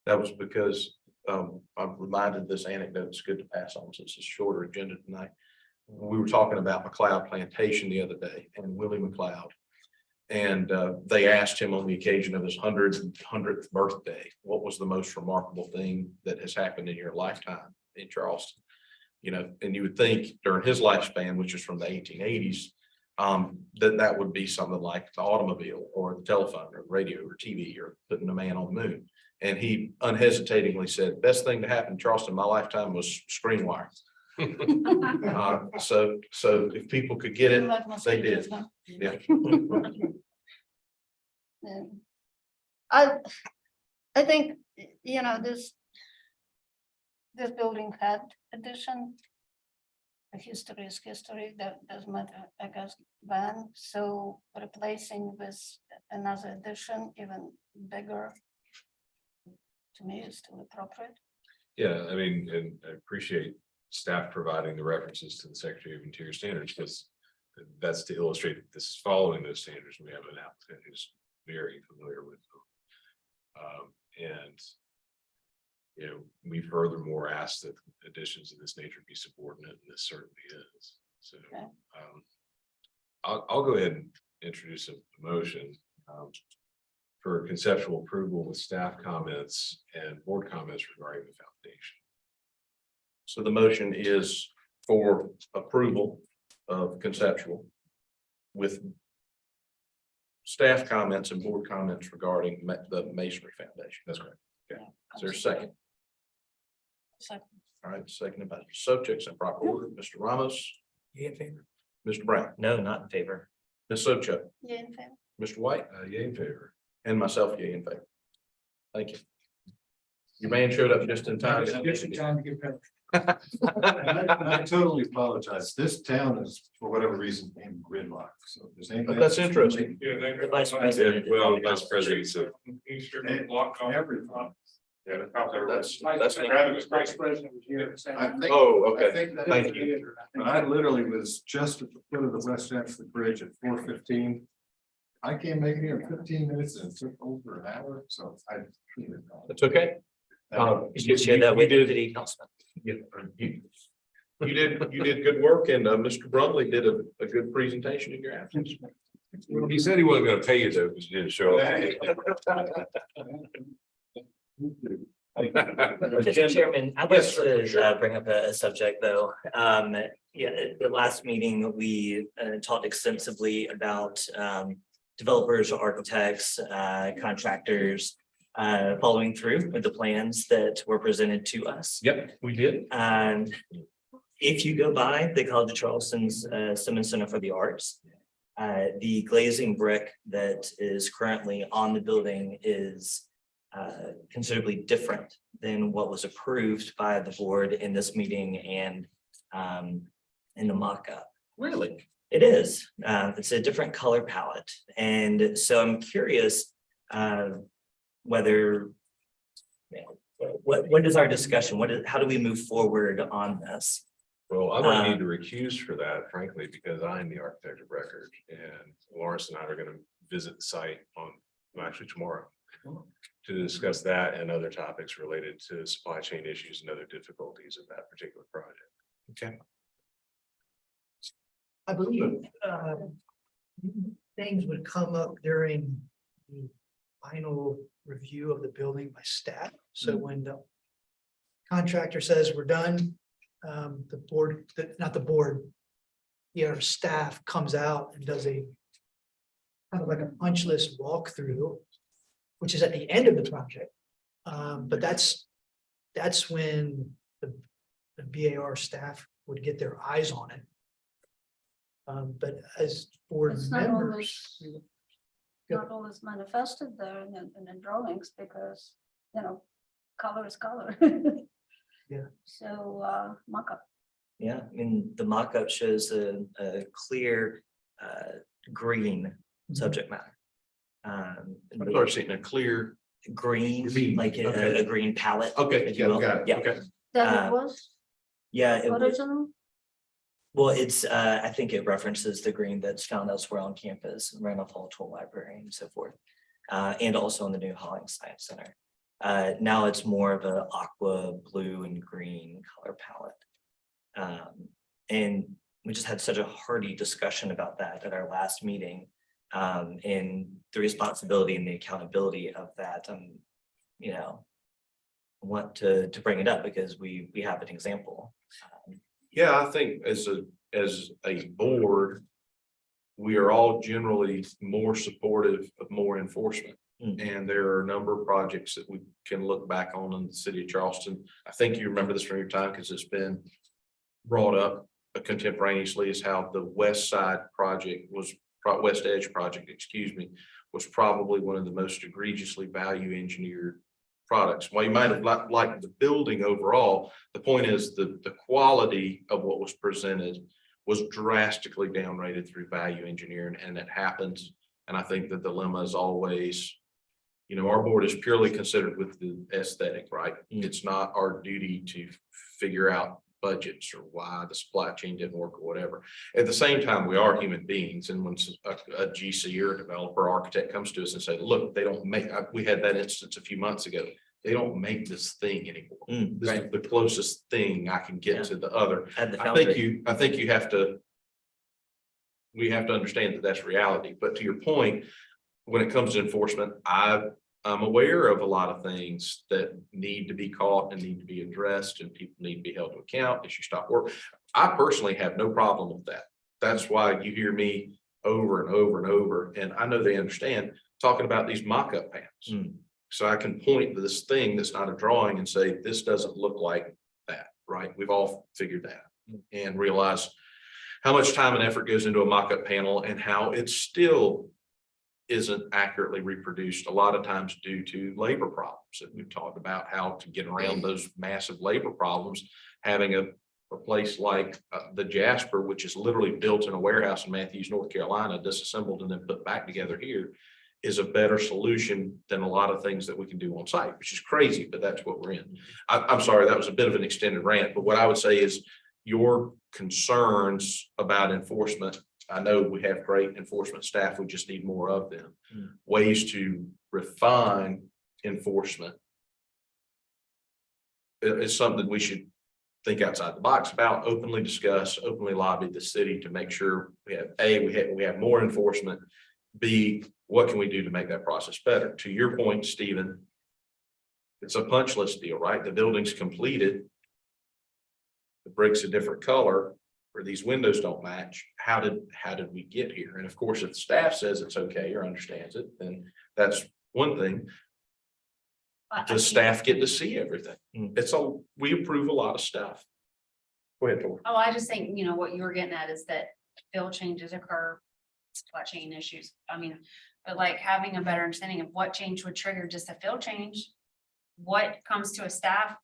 [SPEAKER 4] That was because I'm reminded this anecdote. It's good to pass on since it's a shorter agenda tonight. We were talking about McLeod Plantation the other day and Willie McLeod. And they asked him on the occasion of his 100th birthday, what was the most remarkable thing that has happened in your lifetime in Charleston? You know, and you would think during his lifespan, which is from the 1880s, that would be something like the automobile or the telephone or radio or TV or putting a man on the moon. And he unhesitatingly said, best thing to happen in Charleston in my lifetime was screen wire. So if people could get it, they did. Yeah.
[SPEAKER 3] I think, you know, this building had addition. The history is history, that doesn't matter, I guess, when, so replacing with another addition, even bigger, to me is still appropriate.
[SPEAKER 5] Yeah, I mean, and I appreciate staff providing the references to the Secretary of Interior standards, because that's to illustrate that this is following those standards. We have an applicant who's very familiar with them. And you know, we furthermore asked that additions of this nature be subordinate, and this certainly is. So
[SPEAKER 3] Okay.
[SPEAKER 5] I'll go ahead and introduce a motion for conceptual approval with staff comments and board comments regarding the foundation.
[SPEAKER 4] So the motion is for approval of conceptual with staff comments and board comments regarding the masonry foundation. That's correct. Okay. Is there a second?
[SPEAKER 3] Second.
[SPEAKER 4] All right, seconded by subjects in proper order. Mr. Ramos.
[SPEAKER 1] You in favor?
[SPEAKER 4] Mr. Brown.
[SPEAKER 9] No, not in favor.
[SPEAKER 4] Ms. Socha.
[SPEAKER 3] Yeah, in favor.
[SPEAKER 4] Mr. White.
[SPEAKER 5] Yay in favor.
[SPEAKER 4] And myself, yea, in favor. Thank you. Your man showed up just in time.
[SPEAKER 2] Just in time to get better.
[SPEAKER 8] I totally apologize. This town is, for whatever reason, named Gridlock, so if there's anything.
[SPEAKER 4] But that's interesting.
[SPEAKER 9] The vice president.
[SPEAKER 5] Well, Vice President, so
[SPEAKER 8] Everything.
[SPEAKER 4] That's
[SPEAKER 2] Vice President was here.
[SPEAKER 8] I think-
[SPEAKER 4] Oh,
[SPEAKER 8] I
[SPEAKER 4] okay.
[SPEAKER 8] think that-
[SPEAKER 4] Thank you.
[SPEAKER 8] And I literally was just at the foot of the West Ashford Bridge at 4:15. I can't make it here in 15 minutes and it took over an hour, so I.
[SPEAKER 4] That's okay.
[SPEAKER 9] You should share that with the city councilman.
[SPEAKER 4] You did good work, and Mr. Brumley did a good presentation in your absence.
[SPEAKER 5] he said he wasn't gonna pay you though, because you didn't show up.
[SPEAKER 9] Mr. Chairman, I'd like to bring up a subject though. Yeah, at the last meeting, we talked extensively about developers, architects, contractors following through with the plans that were presented to us.
[SPEAKER 4] Yep, we did.
[SPEAKER 9] And if you go by the College of Charleston's Simmons Center for the Arts, the glazing brick that is currently on the building is considerably different than what was approved by the board in this meeting and in the mock-up.
[SPEAKER 4] Really?
[SPEAKER 9] It is. It's a different color palette. And so I'm curious whether, what is our discussion? How do we move forward on this?
[SPEAKER 5] Well, I might need to recuse for that, frankly, because I'm the architect of record, and Lawrence and I are gonna visit the site actually tomorrow to discuss that and other topics related to supply chain issues and other difficulties of that particular project.
[SPEAKER 4] Okay.
[SPEAKER 1] I believe things would come up during the final review of the building by staff. So when the contractor says we're done, the board, not the board, our staff comes out and does a kind of like a punch list walkthrough, which is at the end of the project. But that's when the BAR staff would get their eyes on it. But as board
[SPEAKER 3] It's not
[SPEAKER 1] members,
[SPEAKER 3] not always manifested there in the drawings because, color is color.
[SPEAKER 1] Yeah.
[SPEAKER 3] So, mock-up.
[SPEAKER 9] Yeah, I mean, the mock-up shows a clear green subject matter.
[SPEAKER 4] I'm sorry, seeing a clear.
[SPEAKER 9] Green,
[SPEAKER 4] Green,
[SPEAKER 9] like
[SPEAKER 4] okay.
[SPEAKER 9] a green palette.
[SPEAKER 4] Okay,
[SPEAKER 9] if you
[SPEAKER 4] yeah,
[SPEAKER 9] will.
[SPEAKER 4] got it,
[SPEAKER 9] Yeah.
[SPEAKER 4] okay.
[SPEAKER 3] That it was
[SPEAKER 9] Yeah, it was,
[SPEAKER 3] original?
[SPEAKER 9] well, it's, I think it references the green that's found elsewhere on campus, Randolph Hall Tool Library and so forth. And also in the new Hollings Science Center. Now it's more of an aqua blue and green color palette. And we just had such a hearty discussion about that at our last meeting. And the responsibility and the accountability of that, want to bring it up because we have an example.
[SPEAKER 4] Yeah, I think as a board, we are all generally more supportive of more enforcement. And there are a number of projects that we can look back on in the city of Charleston. I think you remember this from your time because it's been brought up contemporaneously, is how the West Side project was, West Edge project, excuse me, was probably one of the most egregiously value engineered products. While you might have liked the building overall, the point is the quality of what was presented was drastically downrated through value engineering, and it happens. And I think the dilemma is always, our board is purely considered with the aesthetic, right? It's not our duty to figure out budgets or why the supply chain didn't work or whatever. At the same time, we are human beings. And when a GC or a developer architect comes to us and say, look, they don't make, we had that instance a few months ago. They don't make this thing anymore. This is the closest thing I can get to the other. I think we have to understand that that's reality. But to your point, when it comes to enforcement, I'm aware of a lot of things that need to be caught and need to be addressed, and people need to be held to account as you stop work. I personally have no problem with that. That's why you hear me over and over and over, and I know they understand, talking about these mock-up panels. So I can point to this thing that's not a drawing and say, this doesn't look like that, right? We've all figured that and realize how much time and effort goes into a mock-up panel and how it still isn't accurately reproduced a lot of times due to labor problems. And we've talked about how to get around those massive labor problems. Having a place like the Jasper, which is literally built in a warehouse in Matthews, North Carolina, disassembled and then put back together here, is a better solution than a lot of things that we can do on site, which is crazy, but that's what we're in. I'm sorry, that was a bit of an extended rant, but what I would say is your concerns about enforcement, I know we have great enforcement staff, we just need more of them. Ways to refine enforcement is something we should think outside the box about, openly discuss, openly lobby the city to make sure we have more enforcement. B, what can we do to make that process better? To your point, Stephen, it's a punch list deal, right? The building's completed. The brick's a different color, or these windows don't match. How did we get here? And of course, if the staff says it's okay or understands it, then that's one thing. Does staff get to see everything? We approve a lot of stuff. Go ahead, Tori.
[SPEAKER 6] Oh, I just think, what you were getting at is that bill changes occur, supply chain issues. I mean, but like having a better understanding of what change would trigger just a fill change, what comes to a staff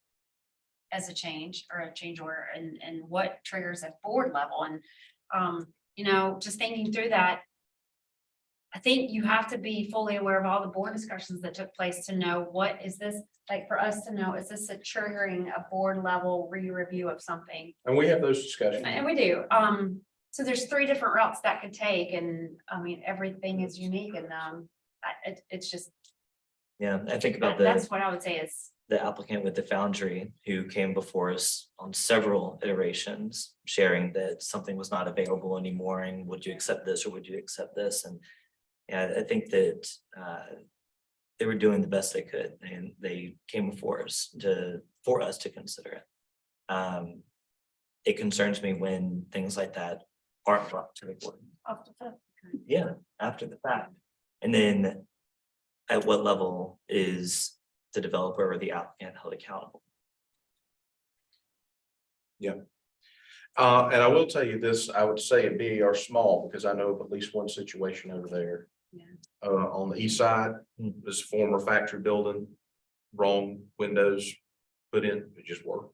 [SPEAKER 6] as a change or a change order, and what triggers at board level. And, just thinking through that, I think you have to be fully aware of all the board discussions that took place to know what is this, like for us to know, is this a triggering a board level re-review of something?
[SPEAKER 4] And we have those discussions.
[SPEAKER 6] And we do. So there's 3 different routes that could take, and I mean, everything is unique, and it's just.
[SPEAKER 9] Yeah, I think about
[SPEAKER 6] that's what I would say is
[SPEAKER 9] the applicant with the foundry who came before us on several iterations, sharing that something was not available anymore, and would you accept this or would you accept this? And yeah, I think that they were doing the best they could, and they came before us for us to consider it. It concerns me when things like that aren't brought to the board.
[SPEAKER 3] After that.
[SPEAKER 9] Yeah, after the fact. And then at what level is the developer or the applicant held accountable?
[SPEAKER 4] And I will tell you this, I would say at BAR small, because I know of at least one situation over there.
[SPEAKER 6] Yeah.
[SPEAKER 4] On the east side, this former factory building, wrong windows put in, it just worked.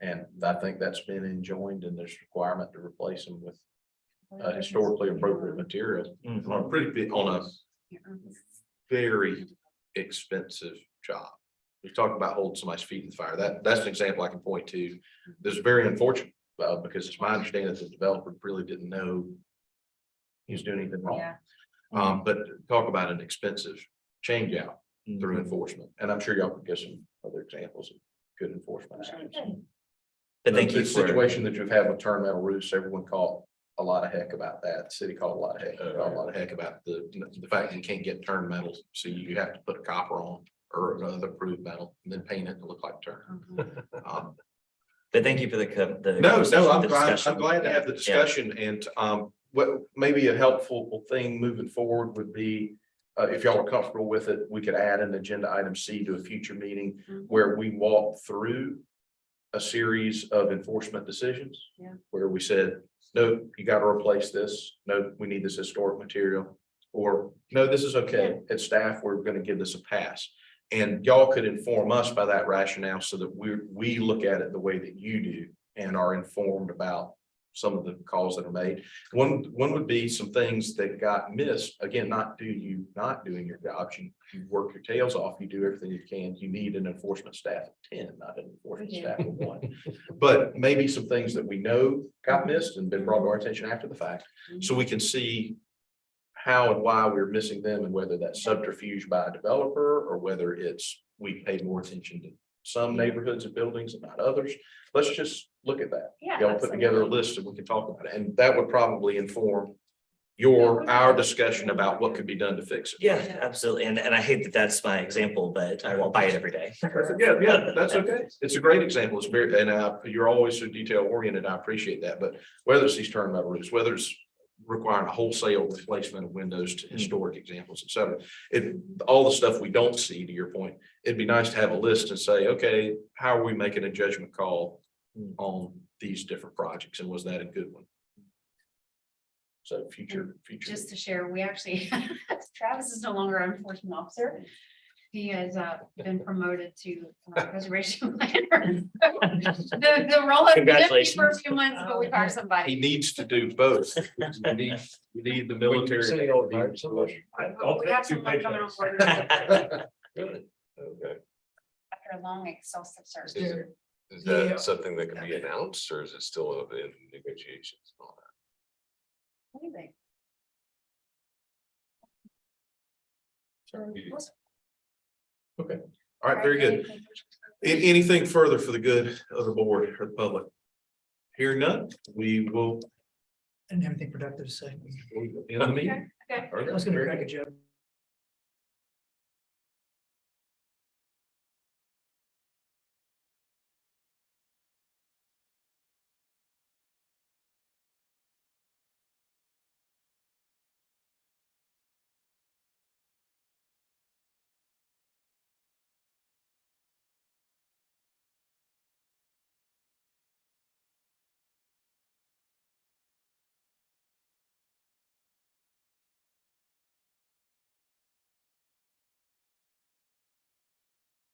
[SPEAKER 4] And I think that's been enjoined and there's requirement to replace them with historically appropriate material.
[SPEAKER 9] Mhm.
[SPEAKER 4] On a pretty big, on a very expensive job. We talk about holding somebody's feet in the fire. That's an example I can point to. This is very unfortunate, because it's my understanding that the developer really didn't know he was doing anything wrong.
[SPEAKER 6] Yeah.
[SPEAKER 4] But talk about an expensive change out through
[SPEAKER 9] Mhm.
[SPEAKER 4] enforcement. And I'm sure y'all could get some other examples of good enforcement actions.
[SPEAKER 9] But thank you
[SPEAKER 4] The
[SPEAKER 9] for.
[SPEAKER 4] situation that you've had with turn metal roofs, everyone caught a lot of heck about that. The city called a lot of heck, about the fact that you can't get turn metals. So you have to put a copper on or another approved metal and then paint it to look like turn.
[SPEAKER 9] But thank you for the.
[SPEAKER 4] No,
[SPEAKER 9] conversation,
[SPEAKER 4] I'm
[SPEAKER 9] the
[SPEAKER 4] glad,
[SPEAKER 9] discussion.
[SPEAKER 4] I'm glad to have the discussion and, what maybe a helpful thing moving forward would be. If y'all are comfortable with it, we could add an agenda item C to a future meeting where we walk through. A series of enforcement decisions.
[SPEAKER 6] Yeah.
[SPEAKER 4] Where we said, no, you gotta replace this, no, we need this historic material. Or, no, this is okay, at staff, we're gonna give this a pass. And y'all could inform us by that rationale so that we look at it the way that you do and are informed about some of the calls that are made. One would be some things that got missed. Again, not doing your job. You work your tails off, you do everything you can. You need an enforcement staff of 10, not an enforcement staff of 1. But maybe some things that we know got missed and been brought to our attention after the fact, so we can see how and why we're missing them and whether that's subterfuge by a developer or whether it's we paid more attention to some neighborhoods and buildings and not others. Let's just look at that.
[SPEAKER 6] Yeah.
[SPEAKER 4] Y'all put together a list and we can talk about it. And that would probably inform our discussion about what could be done to fix it.
[SPEAKER 9] Yeah, absolutely. And I hate that that's my example, but I won't buy it every day.
[SPEAKER 4] Yeah, that's okay. It's a great example. It's very, and you're always so detail oriented. I appreciate that. But whether it's these turn metal roofs, whether it's requiring a wholesale replacement of windows to historic examples, et cetera. All the stuff we don't see, to your point, it'd be nice to have a list and say, okay, how are we making a judgment call on these different projects? And was that a good one? So future.
[SPEAKER 6] Just to share, we actually, Travis is no longer an enforcement officer. He has been promoted to preservation planner. The role has been empty for a few months, but we hired
[SPEAKER 4] He
[SPEAKER 6] somebody.
[SPEAKER 4] needs to do both. We need the military.
[SPEAKER 6] We have someone coming on board
[SPEAKER 5] Really? Okay.
[SPEAKER 6] after a long exhaustive search.
[SPEAKER 5] Is that something that can be announced or is it still in negotiations and all that?
[SPEAKER 6] What do you think?
[SPEAKER 4] Okay, all right, very good. Anything further for the good of the board or the public? Hearing none, we will.
[SPEAKER 1] I didn't have anything productive to say.
[SPEAKER 4] End the meeting.
[SPEAKER 6] Okay.
[SPEAKER 1] I was gonna crack a joke.